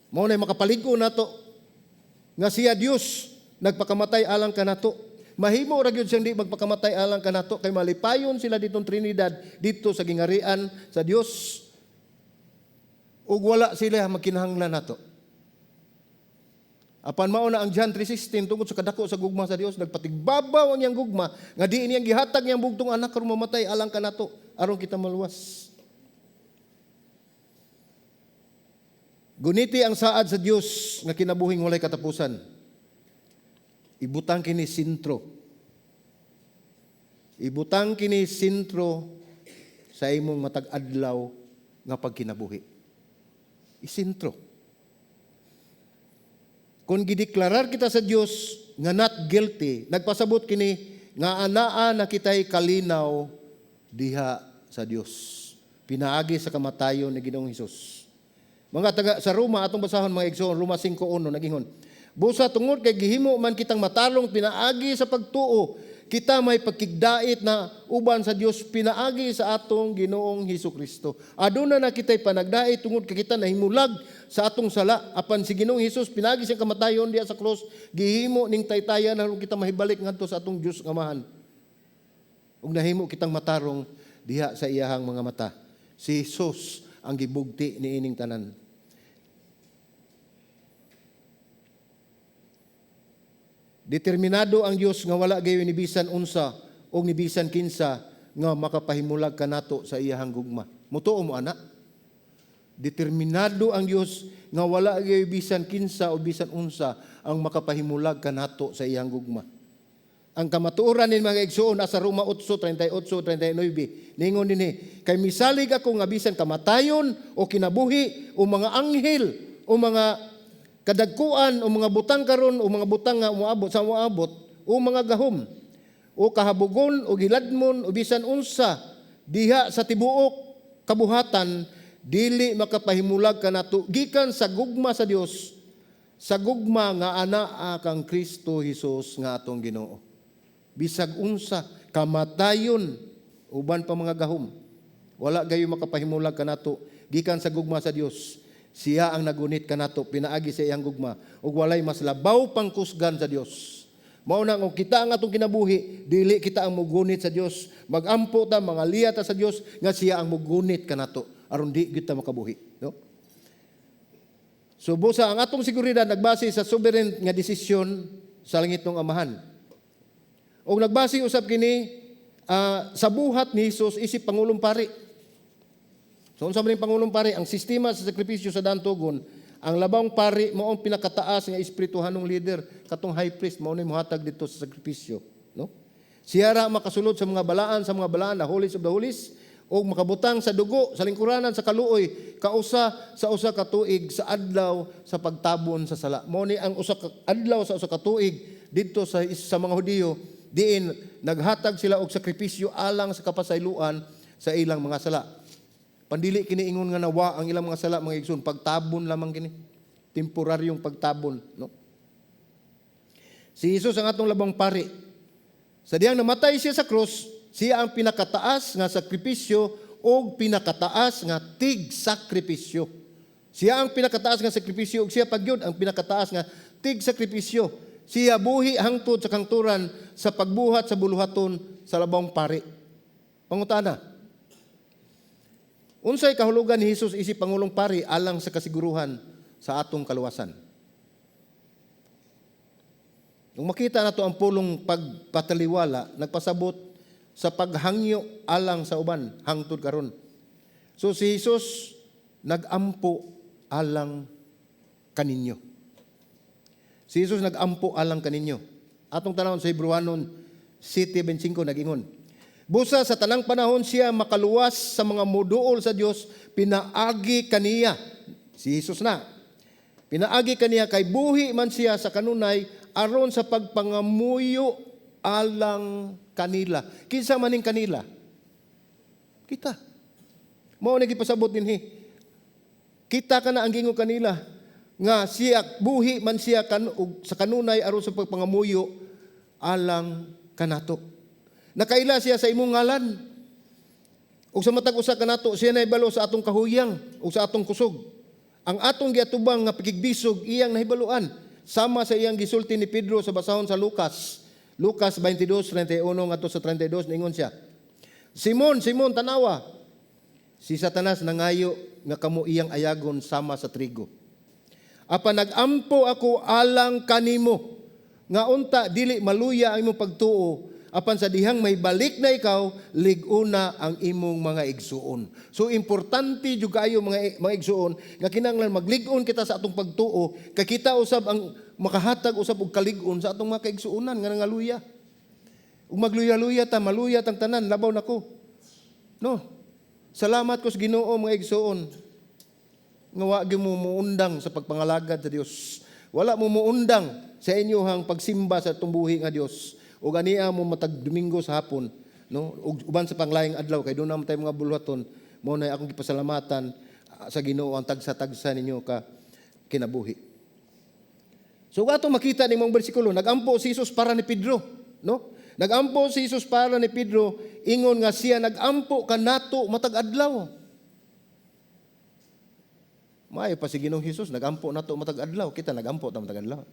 Mao nay makapalig-o nato nga siya Dios nagpakamatay alang kanato. Mahimo ra gyud siyang di magpakamatay alang kanato kay malipayon sila ditong Trinidad dito sa gingarian sa Dios. Ug wala sila magkinahanglan nato. Apan mao na ang John 3:16 tungod sa kadako sa gugma sa Dios nagpatigbabaw ang iyang gugma nga diin niyang gihatag niyang bugtong anak karon mamatay alang kanato aron kita maluwas. Guniti ang saad sa Dios nga kinabuhing walay katapusan. Ibutang kini sentro. Ibutang kini sentro sa imong matag adlaw nga pagkinabuhi. Isentro. Kung gideklarar kita sa Dios nga not guilty, nagpasabot kini nga anaa na kitay kalinaw diha sa Dios. Pinaagi sa kamatayon ni Ginoong Hesus. Mga taga sa Roma atong basahon mga igsoon, Roma 5:1 nagingon. Busa tungod kay gihimo man kitang matalong pinaagi sa pagtuo, kita may pagkigdait na uban sa Dios pinaagi sa atong Ginoong Hesukristo. Aduna na kitay panagdait tungod kay kita nahimulag sa atong sala apan si Ginoong Hesus pinaagi siyang kamatayon diha sa krus, gihimo ning taytayan aron kita mahibalik ngadto sa atong Dios nga Amahan. Ug nahimo kitang matarong diha sa iyahang mga mata. Si Hesus ang gibugti niining tanan. Determinado ang Dios nga wala gayon ni bisan unsa o ni bisan kinsa nga makapahimulag kanato sa iyahang gugma. Mutuo mo ana. Determinado ang Dios nga wala gayon bisan kinsa o bisan unsa ang makapahimulag kanato sa iyahang gugma. Ang kamatuoran ni mga igsoon sa Roma 8:38-39 ningon dinhi, kay misalig ako nga bisan kamatayon o kinabuhi o mga anghel o mga kadagkuan o mga butang karon o mga butang nga moabot sa moabot o mga gahom o kahabugon o giladmon o bisan unsa diha sa tibuok kabuhatan dili makapahimulag kanato gikan sa gugma sa Dios, sa gugma nga anaa kang Kristo Hesus nga atong Ginoo. Bisag unsa kamatayon uban pa mga gahom wala gayo makapahimulag kanato gikan sa gugma sa Dios. Siya ang nagunit kanato pinaagi sa iyang gugma ug walay mas labaw pang kusgan sa Dios. Mao na kung kita ang atong kinabuhi, dili kita ang mugunit sa Dios. Magampo ta, mangalia ta sa Dios nga siya ang mugunit kanato aron di kita makabuhi, no? So busa ang atong seguridad nagbase sa sovereign nga desisyon sa langit ng Amahan. O nagbase usab kini sa buhat ni Hesus isip Pangulong Pari. So unsa man ning Pangulong Pari, ang sistema sa sakripisyo sa dantugon, ang labang pari mao ang pinakataas nga espirituhanong leader katong high priest mao ni mohatag dito sa sakripisyo, no? Siya ra makasulod sa mga balaan na holies of the holies o makabutang sa dugo sa lingkuranan sa kaluoy kausa sa usa ka tuig sa adlaw sa pagtabon sa sala. Mao ni ang usa ka adlaw sa usa ka tuig didto sa mga Hudiyo diin naghatag sila og sakripisyo alang sa kapasayloan sa ilang mga sala. Pandili kini ingon nga nawa ang ilang mga sala mga igsoon, pagtabon lamang kini. Temporaryong pagtabon, no? Si Hesus ang atong labang pari. Sa diyang namatay siya sa krus, siya ang pinakataas nga sakripisyo o pinakataas nga tig-sakripisyo. Siya ang pinakataas nga sakripisyo ug siya pagyud ang pinakataas nga tig-sakripisyo. Siya buhi hangtod sa kangturan sa pagbuhat sa buluhaton sa labang pari. Pangutana, unsay kahulugan ni Hesus isip Pangulong Pari alang sa kasiguruhan sa atong kaluwasan? Nung makita nato ang pulong pagpataliwala, nagpasabot sa paghangyo alang sa uban hangtod karon. So si Hesus nagampo alang kaninyo. Si Hesus nagampo alang kaninyo. Atong tanawon sa Hebrewanon 7:25 nagingon, busa sa tanang panahon siya makaluwas sa mga moduol sa Dios, pinaagi kaniya. Si Hesus na. Pinaagi kaniya kay buhi man siya sa kanunay aron sa pagpangamuyo alang kanila. Kinsa maning kanila? Kita. Mao na gipasabot dinhi. Kita kana ang gingon kanila nga siya buhi man siya sa kanunay aron sa pagpangamuyo alang kanato. Nakaila siya sa imong ngalan. Ug sa matag usa kanato siya nahibalo sa atong kahuyang ug sa atong kusog. Ang atong giatubang nga pakigbisog iyang nahibaluan sama sa iyang gisulti ni Pedro sa basahon sa Lucas 22:31 ngadto sa 32 ningon siya, Simon, Simon tanawa, si Satanas nangayo nga kamo iyang ayagon sama sa trigo. Apan nagampo ako alang kanimo nga unta dili maluya ang imong pagtuo, apan sa dihang may balik na ikaw, lig-una ang imong mga igsuon. So importante jud kaayo mga igsuon nga kinahanglan maglig-on kita sa atong pagtuo kay kita usab ang makahatag usab og kalig-on sa atong mga kaigsuonan nga nangaluya. Ug magluya-luya ta, maluya tang tanan, labaw nako. No. Salamat ko sa Ginoo mga igsuon. Nga wa gyud mo muundang sa pagpangalagad sa Dios. Wala mo muundang sa inyohang pagsimba sa tumbuhi nga Dios. O ganiya mo matag Domingo sa hapon, no? Ug uban sa panglaing adlaw kay dunay tay mga buluhaton, mo na akong gipasalamatan sa Ginoo ang tagsa-tagsa ninyo ka kinabuhi. So ato makita ni mong bersikulo, nagampo si Jesus para ni Pedro, no? Nagampo si Jesus para ni Pedro, ingon nga siya nagampo kanato matag adlaw. Maayo pa si Ginoong Hesus nagampo nato matag adlaw, kita nagampo ta matag adlaw.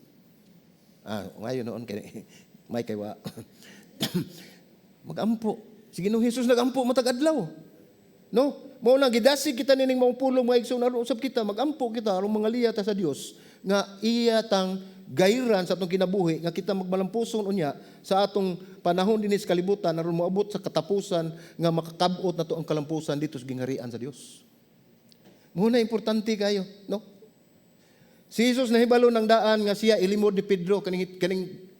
Ngayon noon kay may kaywa. Magampo. Si Ginoong Hesus nagampo matag adlaw. No? Mao na gidasig kita nining mga pulong mga igsoon aron usab kita magampo kita aron mga liya ta sa Dios nga iya tang gayran sa atong kinabuhi nga kita magmalampuson unya sa atong panahon dinhi sa kalibutan aron moabot sa katapusan nga makakab-ot nato ang kalampusan dito sa gingharian sa Dios. Muna importante kayo, no? Si Jesus nahibalo ng daan nga siya ilimod ni Pedro kaning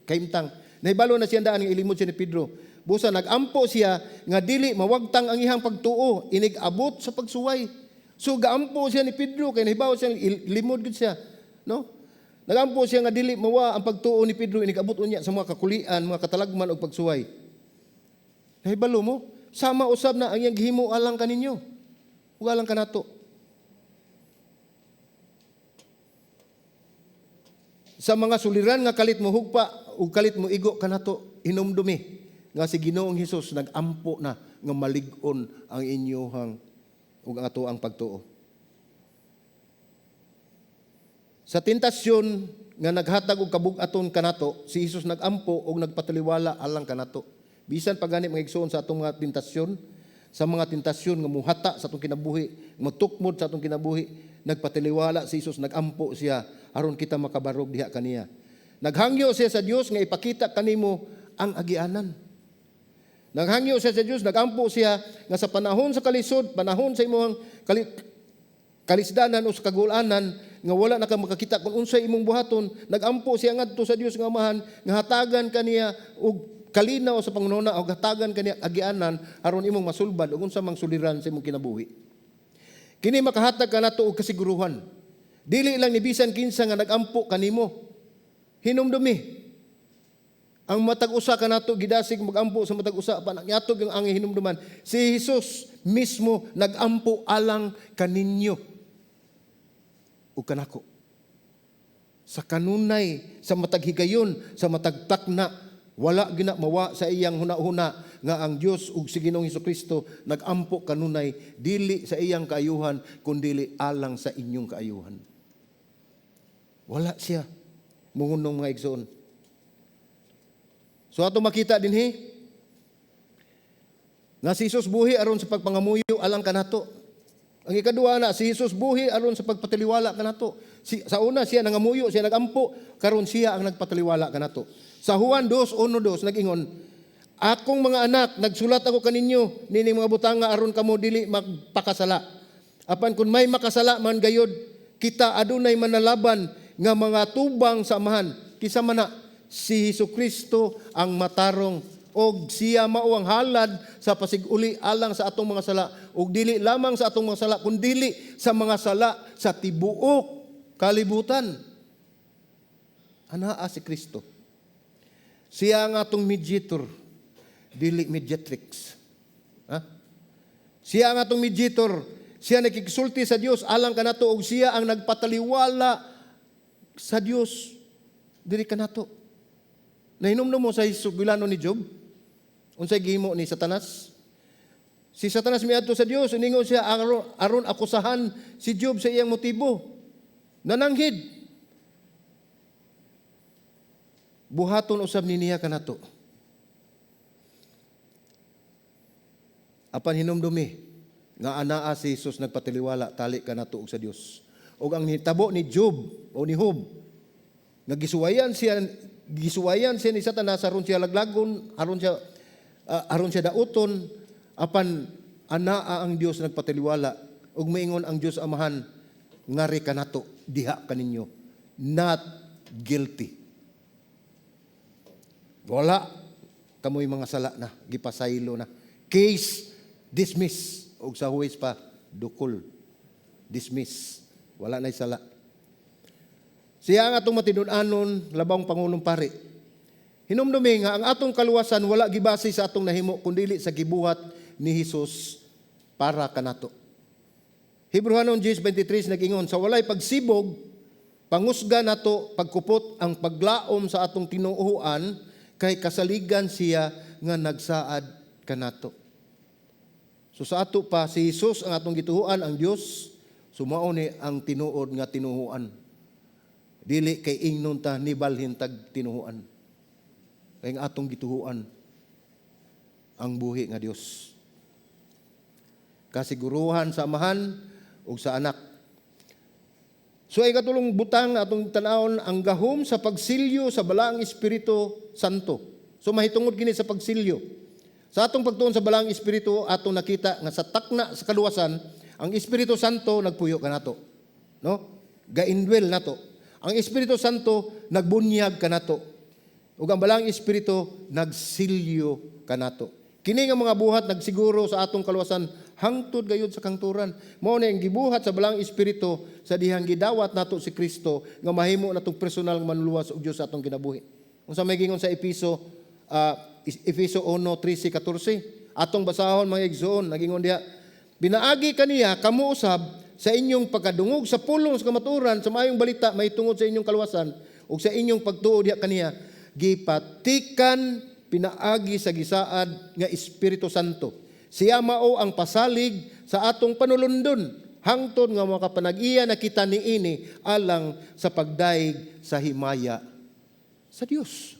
kahimtang. Nahibalo na siya daan nga ilimod siya ni Pedro. Busa nagampo siya nga dili mawagtang ang ihang pagtuo, inig-abot sa pagsuway. So gaampo siya ni Pedro kay nahibaw siya ilimod gid siya, no? Nagampo siya nga dili mawa ang pagtuo ni Pedro, inig-abot unya sa mga kakulian, mga katalagman og pagsuway. Nahibalo mo, sama usab na ang iyang gihimo alang kaninyo. Ug alang kanato. Sa mga suliran nga kalit mo hugpa ug kalit mo igo kanato hinumdumi nga si Ginoong Hesus nagampo na nga malig-on ang inyohang ug ang ato ang pagtuo. Sa tentasyon nga naghatag og kabug-aton kanato, si Hesus nagampo og nagpataliwala alang kanato. Bisan pa gani mga igsoon sa atong mga tentasyon, sa mga tentasyon nga muhata sa atong kinabuhi, matukmod sa atong kinabuhi, nagpatiliwala si Jesus, nagampo siya aron kita makabarog diha kaniya. Naghangyo siya sa Dios nga ipakita kanimo ang agianan. Naghangyo siya sa Dios, nagampo siya nga sa panahon sa kalisod, panahon sa imong kalisdanan o sa kagulanan nga wala na ka makakita kung unsay imong buhaton, nagampo siya ngadto sa Dios nga Amahan nga hatagan kaniya og kalinaw sa pangunahuna o hatagan kaniya agianan aron imong masulbad ug unsa mang suliran sa imong kinabuhi. Kini makahatag kanato og kasiguruhan. Dili lang ni bisan kinsa nga nagampo kanimo. Hinumdumi. Ang matag usa kanato gidasig magampo sa matag usa pa nyatog ang hinumduman. Si Jesus mismo nagampo alang kaninyo ug kanako. Sa kanunay, sa matag higayon, sa matag takna, wala gina mawa sa iyang hunahuna nga ang Dios ug si Ginoong Hesukristo nagampo kanunay dili sa iyang kaayuhan kundi alang sa inyong kaayuhan. Wala siya mungunong mga igsoon. So ato makita dinhi nga si Jesus buhi aron sa pagpangamuyo alang kanato. Ang ikaduha na si Jesus buhi aron sa pagpataliwala kanato. Sa una siya nangamuyo, siya nagampo, karon siya ang nagpataliwala kanato. Sa Juan 2:1-2 nag-ingon, akong mga anak, nagsulat ako kaninyo nining mga butanga aron kamo dili magpakasala. Apan kun may makasala man gayod, kita adunay manalaban nga mga tubang sa Amahan. Kisa man na si Hesukristo ang matarong og siya mao ang halad sa pasiguli alang sa atong mga sala ug dili lamang sa atong mga sala kundi dili sa mga sala sa tibuok kalibutan. Anaa si Kristo. Siya ang atong mediator, dili mediatrix. Siya ang atong mediator. Siya nakikisulti sa Dios alang kanato ug siya ang nagpataliwala sa Dios diri kanato. Nahinumdum mo sa sugilano ni Job? Unsay gihimo ni Satanas? Si Satanas miadto sa Dios, iningon siya aron akusahan si Job sa iyang motibo. Nananghid. Buhaton usab niya kanato. Apan hinumdumi nga anaa si Jesus nagpatiliwala tali kanato og sa Dios. Og ang hitabo ni Job o ni Job nagisuwayan siya ni Satanas aron siya laglagon, aron siya dauton, apan anaa ang Dios nagpatiliwala ug maingon ang Dios Amahan ngari kanato diha kaninyo, not guilty. Wala kamoy mga sala na, gipasaylo na. Case dismiss ug sa huwes pa dukol. Dismiss. Wala nay sala. Siya ang atong matinud-anon labang Pangulong Pari. Hinumdumi nga ang atong kaluwasan wala gibase sa atong nahimo kundi sa gibuhat ni Hesus para kanato. Hebrewanon 10:23 nag-ingon, sa walay pagsibog, pangusga nato pagkupot ang paglaom sa atong tinuuhan kay kasaligan siya nga nagsaad kanato. So sa ato pa si Jesus ang atong gituhuan, ang Dios sumao ni ang tinuod nga tinuhuan. Dili kay ingnon ta ni balhin tag tinuhuan. Kay ang atong gituhuan ang buhi nga Dios. Kasiguruhan sa amahan ug sa anak. So ay katulong butang atong tan-awon ang gahom sa pagsilyo sa balaang Espiritu Santo. So mahitungod kini sa pagsilyo. Sa atong pagtuon sa balaang Espiritu atong nakita nga sa takna sa kaluwasan ang Espiritu Santo nagpuyo kanato. No? Gaindwell nato. Ang Espiritu Santo nagbunyag kanato. Ug ang balaang Espiritu nagsilyo kanato. Kini nga mga buhat nagsiguro sa atong kaluwasan hangtod gayud sa kangturan. Mao na ang gibuhat sa balaang Espiritu sa dihang gidawat nato si Kristo nga mahimo natong personal nga manluwas og Dios sa atong kinabuhi. Unsa may gingon sa Efeso 1:13-14 atong basahon mga igsoon, nagingon diha, binaagi kaniya kamo usab sa inyong pagkadungog sa pulong sa kamaturan sa maayong balita mahitungod sa inyong kaluwasan ug sa inyong pagtuo diha kaniya gipatikan pinaagi sa gisaad nga Espiritu Santo. Siya mao ang pasalig sa atong panulundon hangtod nga makapanag-iya na kita niini alang sa pagdaig sa himaya sa Dios.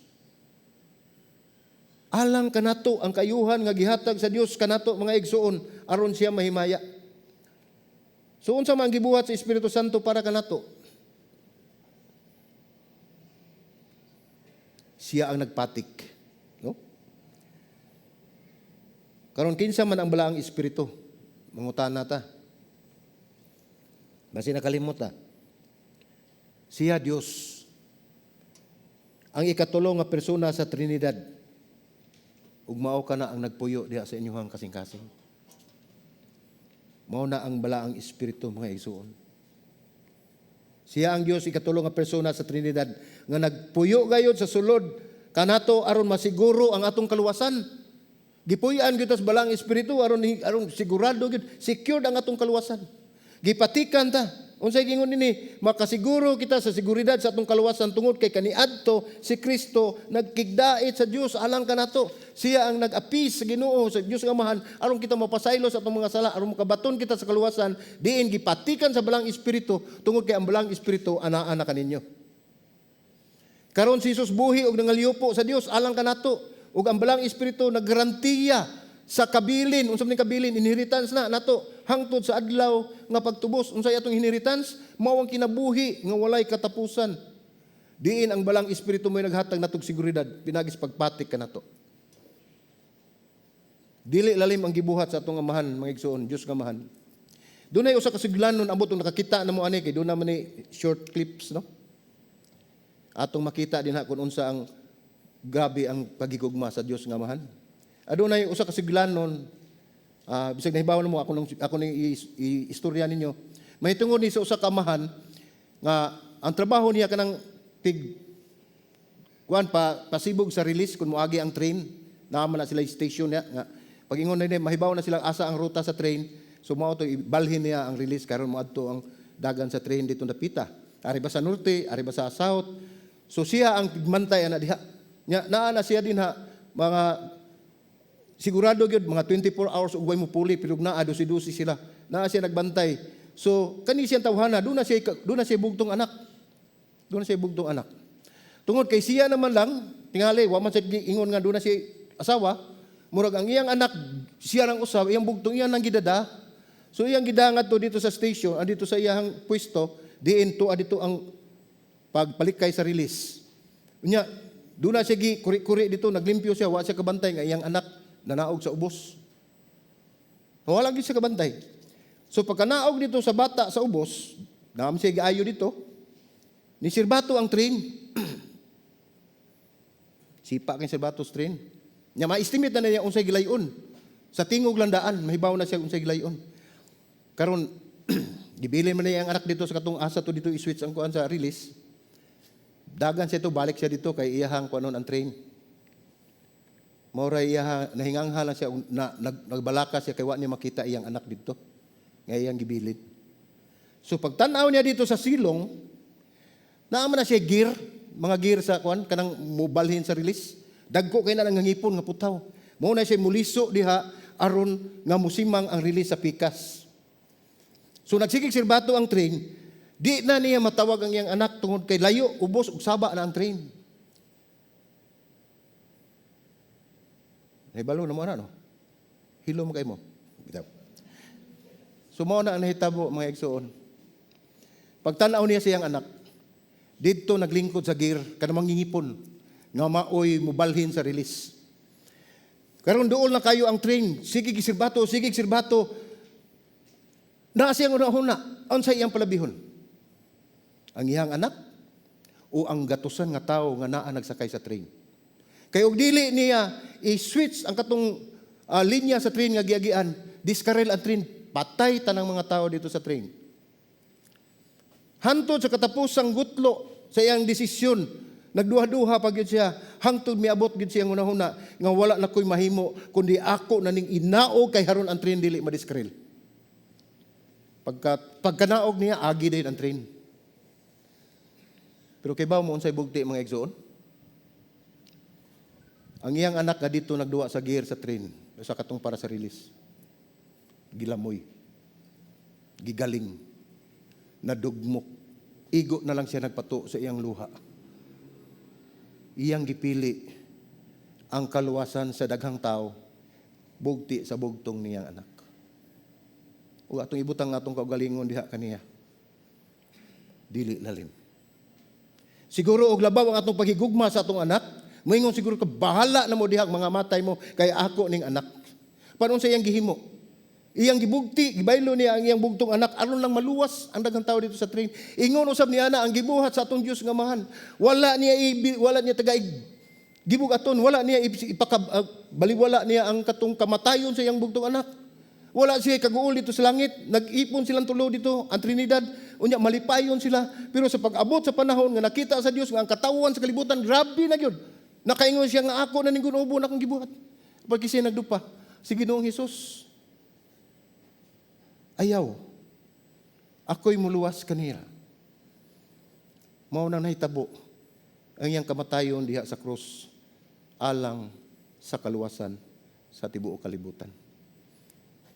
Alang kanato ang kayuhan nga gihatag sa Dios kanato mga igsoon aron siya mahimaya. So unsa man gibuhat sa Espiritu Santo para kanato? Siya ang nagpatik, no? Karon kinsa man ang balaang Espiritu? Mangutana ta. Basi nakalimot ta. Siya Dios. Ang ikatulo nga persona sa Trinidad. Ug mao kana ang nagpuyo diha sa inyong kasing-kasing. Mao na ang balaang Espiritu mga igsoon. Siya ang Dios ikatulo nga persona sa Trinidad nga nagpuyo gayud sa sulod kanato aron masiguro ang atong kaluwasan. Gipuy-an gyud sa balaang Espiritu aron sigurado gyud secured ang atong kaluwasan. Gipatikan ta. Unsay gingon nini? Makasiguro kita sa seguridad sa atong kaluwasan tungod kay kaniadto si Kristo nagkigdait sa Dios alang kanato. Siya ang nag-apis sa Ginoo sa Dios nga Amahan aron kita mapasaylo sa atong mga sala aron makabaton kita sa kaluwasan diin gipatikan sa balaang Espiritu tungod kay ang balaang Espiritu ana-ana kaninyo. Karon si Jesus buhi og nangaliyupo sa Dios alang kanato ug ang balaang Espiritu naggarantiya sa kabilin, unsa man kabilin, inheritance na nato hangtod sa adlaw nga pagtubos. Unsay atong inheritance? Mao ang kinabuhi nga walay katapusan. Diin ang balang Espiritu mo'y naghatag natog seguridad, pinagis pagpatik kanato. Dili lalim ang gibuhat sa atong amahan, mga igsoon, Dios nga amahan. Dunay usa ka suglanon ambot ang nakakita namo ani kay doon naman ni short clips, no? Atong makita din kung unsa ang grabe ang pagigugma sa Dios nga amahan. Adunay usa ka siglanon, bisag nahibaw mo ako nang istorya ninyo. Mahitungod ni sa usa ka amahan nga ang trabaho niya kanang pasibog sa release kung moagi ang train, naman na sila station niya nga pag-ingon na mahibaw na sila asa ang ruta sa train, so mao to ibalhin niya ang release karon moadto ang dagan sa train dito napita. Ari ba sa norte, ari ba sa south. So siya ang tigmantay ana diha. Naa na siya din mga sigurado gyud mga 24 hours ug way mo puli pero naa dusi-dusi sila. Naa siya nagbantay. So kani siya tawhana, doon na siya bugtong anak. Doon na siya bugtong anak. Tungod kay siya naman lang tingali wa man siya ingon nga doon na siya asawa, murag ang iyang anak siya lang usab, iyang bugtong iyan nang gidada. So iyang gidangat to dito sa station, dito sa iyang pwesto, diin to adito ang pagpalikay sa release. Unya doon na siya kuri-kuri dito, naglimpyo siya, wa siya kabantay nga iyang anak nanaog sa ubos. Wala gyud siya kabantay. So pagkanaog dito sa bata sa ubos, naam siya giayo dito, ni sirbato ang train. Sipa kay sirbato sa train. Nya ma-estimate na niya unsay gilayon. Sa tingog landaan, mahibaw na siya unsay gilayon. Karon gibilin man niya ang anak dito sa katong asa to dito i-switch ang kuan sa release. Dagan siya to, balik siya dito kay iyahang kuanon ang train. Mauray iya nahingangha lang siya nagbalaka siya kay wa niya makita iyang anak dito. Nga iyang gibilid. So pagtanaw niya dito sa silong, naaman na siya gear, mga gear sa kuan kanang mobalhin sa release. Dagko kay na nangangipon nga putaw. Mao na siya muliso diha aron nga musimang ang release sa pikas. So nagsigig sirbato ang train, di na niya matawag ang iyang anak tungod kay layo, ubos ug saba na ang train. Nahibalo na mo na, no? Hilo mo kayo mo. So mao na ang nahitabo mga igsoon. Pagtanaw niya siyang anak, dito naglingkod sa gear, kanang mangingipon, nga maoy mubalhin sa release. Karon dool na kayo ang train, sige sirbato, sige sirbato. Naa siyang una-una, unsa iyang palabihon? Ang iyang anak o ang gatusan nga tao nga naa nagsakay sa train? Kay og dili niya i-switch ang katong linya sa train nga giagian, diskarel ang train, patay tanang mga tao dito sa train. Hantod sa katapusang gutlo sa iyang desisyon, nagduha-duha pa gyud siya, hangtod miabot gyud siya una-una nga wala na koy mahimo kundi ako na ning inaog kay haron ang train dili madiskarel. Pagkanaog niya agi din ang train. Pero kay bawo mo unsay bugti mga igsoon? Ang iyang anak nga dito nagduwa sa gear sa train, sa katong para sa release. Gilamoy. Gigaling. Nadugmok. Igo na lang siya nagpato sa iyang luha. Iyang gipili ang kaluwasan sa daghang tao, bugti sa bugtong niyang anak. O atong ibutang atong kaugalingon diha kaniya. Dili lalim. Siguro og labaw ang atong paghigugma sa atong anak, moingon siguro ka bahala na mo diha mga matay mo kay ako ning anak. Panon sa iyang gihimo? Iyang gibugti, gibaylo niya ang iyang bugtong anak aron lang maluwas ang daghang tao dito sa train. Ingon usab niya na ang gibuhat sa atong Dios nga mahan. Wala niya tagaig gibugaton, wala niya baliwala niya ang katong kamatayon sa iyang bugtong anak. Wala siya kaguol dito sa langit, nag-ipon silang tulo dito, ang Trinidad, unya malipayon sila. Pero sa pag-abot sa panahon nga nakita sa Dios nga ang katawan sa kalibutan, grabe na gyud. Nakaingon siya nga ako na ning gunubo na akong gibuhat. Pag siya nagdupa, si Ginoong Hesus, ayaw, ako'y muluwas kanila. Mao nang nahitabo ang iyang kamatayon diha sa krus alang sa kaluwasan sa tibuok kalibutan.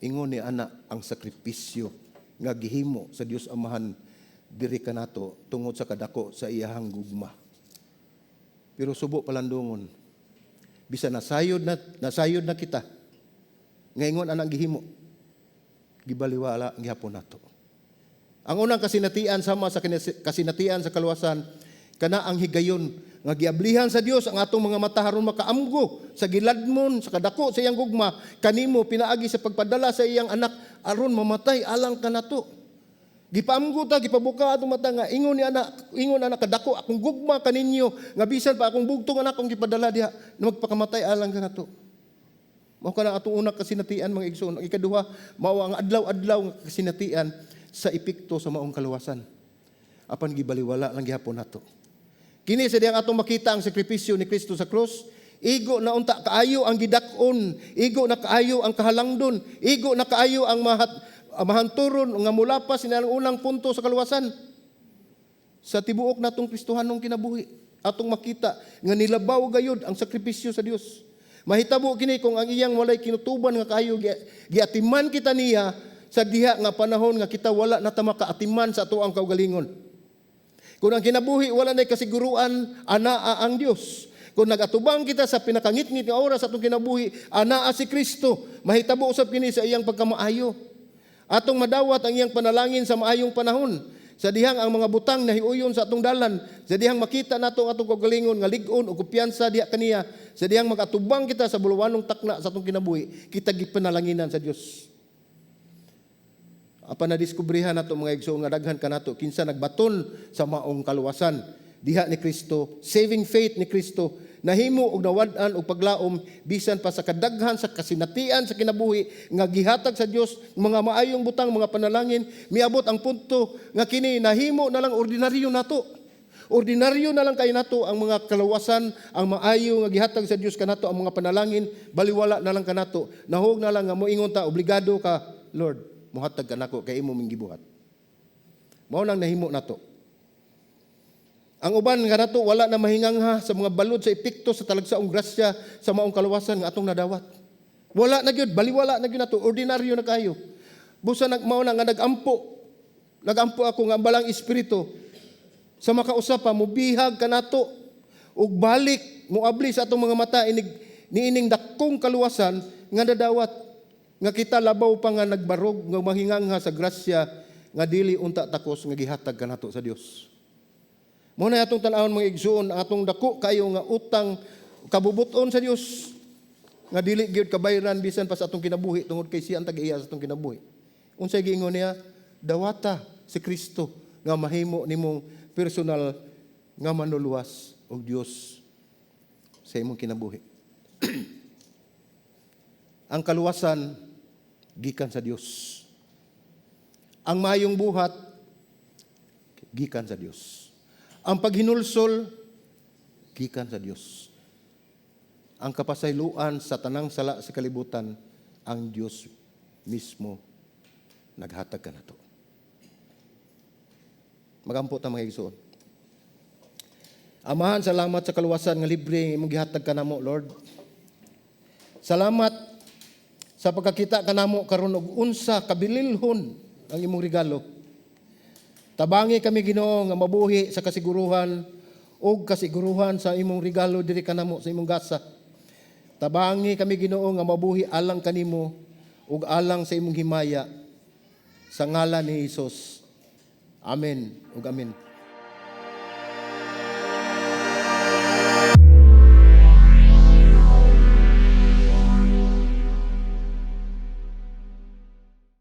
Ingon ni ana ang sakripisyo nga gihimo sa Dios Amahan diri kanato tungod sa kadako sa iyahang gugma. Pero subo palandungon, bisan nasayod na kita, ngayon anang gihimo, gibaliwala ang gihapon nato. Ang unang kasinatian sama sa kasinatian sa kaluwasan, kana ang higayon nga giablihan sa Dios ang atong mga mata aron makaamgo sa giladmon sa kadako sa iyang gugma, kanimo pinaagi sa pagpadala sa iyang anak aron mamatay alang kanato. Gipaamgo ta, gipabuka atong mata nga ingon anak kadako akong gugma kaninyo nga bisan pa akong bugtong anak akong gipadala diha na magpakamatay alang kanato. Mao kana atong unang kasinatian mga igsoon. Ang ikaduha mao ang adlaw-adlaw nga kasinatian sa epekto sa maong kaluwasan. Apan gibaliwala lang gihapon nato. Kini sa diyang atong makita ang sakripisyo ni Kristo sa krus, igo na unta kaayo ang gidakon, igo na kaayo ang kahalangdon, igo na kaayo ang mahanturon nga mulapas sina ang unang punto sa kaluwasan. Sa tibuok natong Kristohanong kinabuhi, atong makita nga nilabaw gayud ang sakripisyo sa Dios. Mahitabo kini kung ang iyang walay kinutuban nga kaayo giatiman kita niya sa diha nga panahon nga kita wala na ta makaatiman sa atoang kaugalingon. Kung ang kinabuhi wala na kasiguruan, anaa ang Dios. Kung nagatubang kita sa pinakangit-ngit nga oras sa atong kinabuhi, anaa si Kristo. Mahitabo usab kini sa iyang pagkamaayo. Atong madawat ang iyang panalangin sa maayong panahon. Sa dihang ang mga butang na hiuyon sa atong dalan, sa dihang makita nato atong kagalingon nga lig-on o kumpiyansa diha kaniya, sa dihang magatubang kita sa buluwanong takna sa atong kinabuhi, kita gipanalanginan sa Dios. Apan nadiskubrihan nato mga igsoon nga daghan kanato kinsa nagbaton sa maong kaluwasan diha ni Kristo, saving faith ni Kristo nahimo og nawad-an og paglaom bisan pa sa kadaghan sa kasinatian sa kinabuhi nga gihatag sa Dios mga maayong butang mga panalangin miabot ang punto nga kini nahimo na lang ordinaryo nato. Ordinaryo na lang kay nato ang mga kaluwasan, ang maayo nga gihatag sa Dios kanato ang mga panalangin, baliwala na lang kanato. Nahog na lang nga moingon ta obligado ka, Lord. Muhatag ka nako kay imo ming gibuhat. Mao nang nahimo nato. Ang uban nga nato wala na mahingangha sa mga balod sa epekto sa talagsaong grasya sa maong kaluwasan nga atong nadawat. Wala na gyud, baliwala na gyud nato, ordinaryo na kayo. Busa mao na nga nagampo ako nga balang espiritu sa makausap pa mubihag kanato ug balik moabli sa atong mga mata niining dakong kaluwasan nga nadawat nga kita labaw pa nga nagbarog nga mahingangha sa grasya nga dili unta takos nga gihatag kanato sa Dios. Mao na atong tan-awon mga igsoon, atong dako kayo nga utang kabubuton sa Dios nga dili gyud kabayran bisan pa sa atong kinabuhi tungod kay siya ang tag-iya sa atong kinabuhi. Unsay giingon niya? Dawata si Kristo nga mahimo nimong personal nga manuluwas og Dios sa imong kinabuhi. Ang kaluwasan gikan sa Dios. Ang mayong buhat gikan sa Dios. Ang paghinulsol gikan sa Dios. Ang kapasayloan sa tanang sala sa kalibutan ang Dios mismo naghatag kanato. Magampo ta mga igsoon. Amahan, salamat sa kaluwasan nga libre imong gihatag kanamo, Lord. Salamat sa pagkakita kanamo karon og unsa kabililhon ang imong regalo. Tabangi kami Ginoo nga mabuhi sa kasiguruhan ug kasiguruhan sa imong regalo diri kanamo sa imong gasa. Tabangi kami Ginoo nga mabuhi alang kanimo ug alang sa imong himaya sa ngalan ni Hesus. Amen ug amen.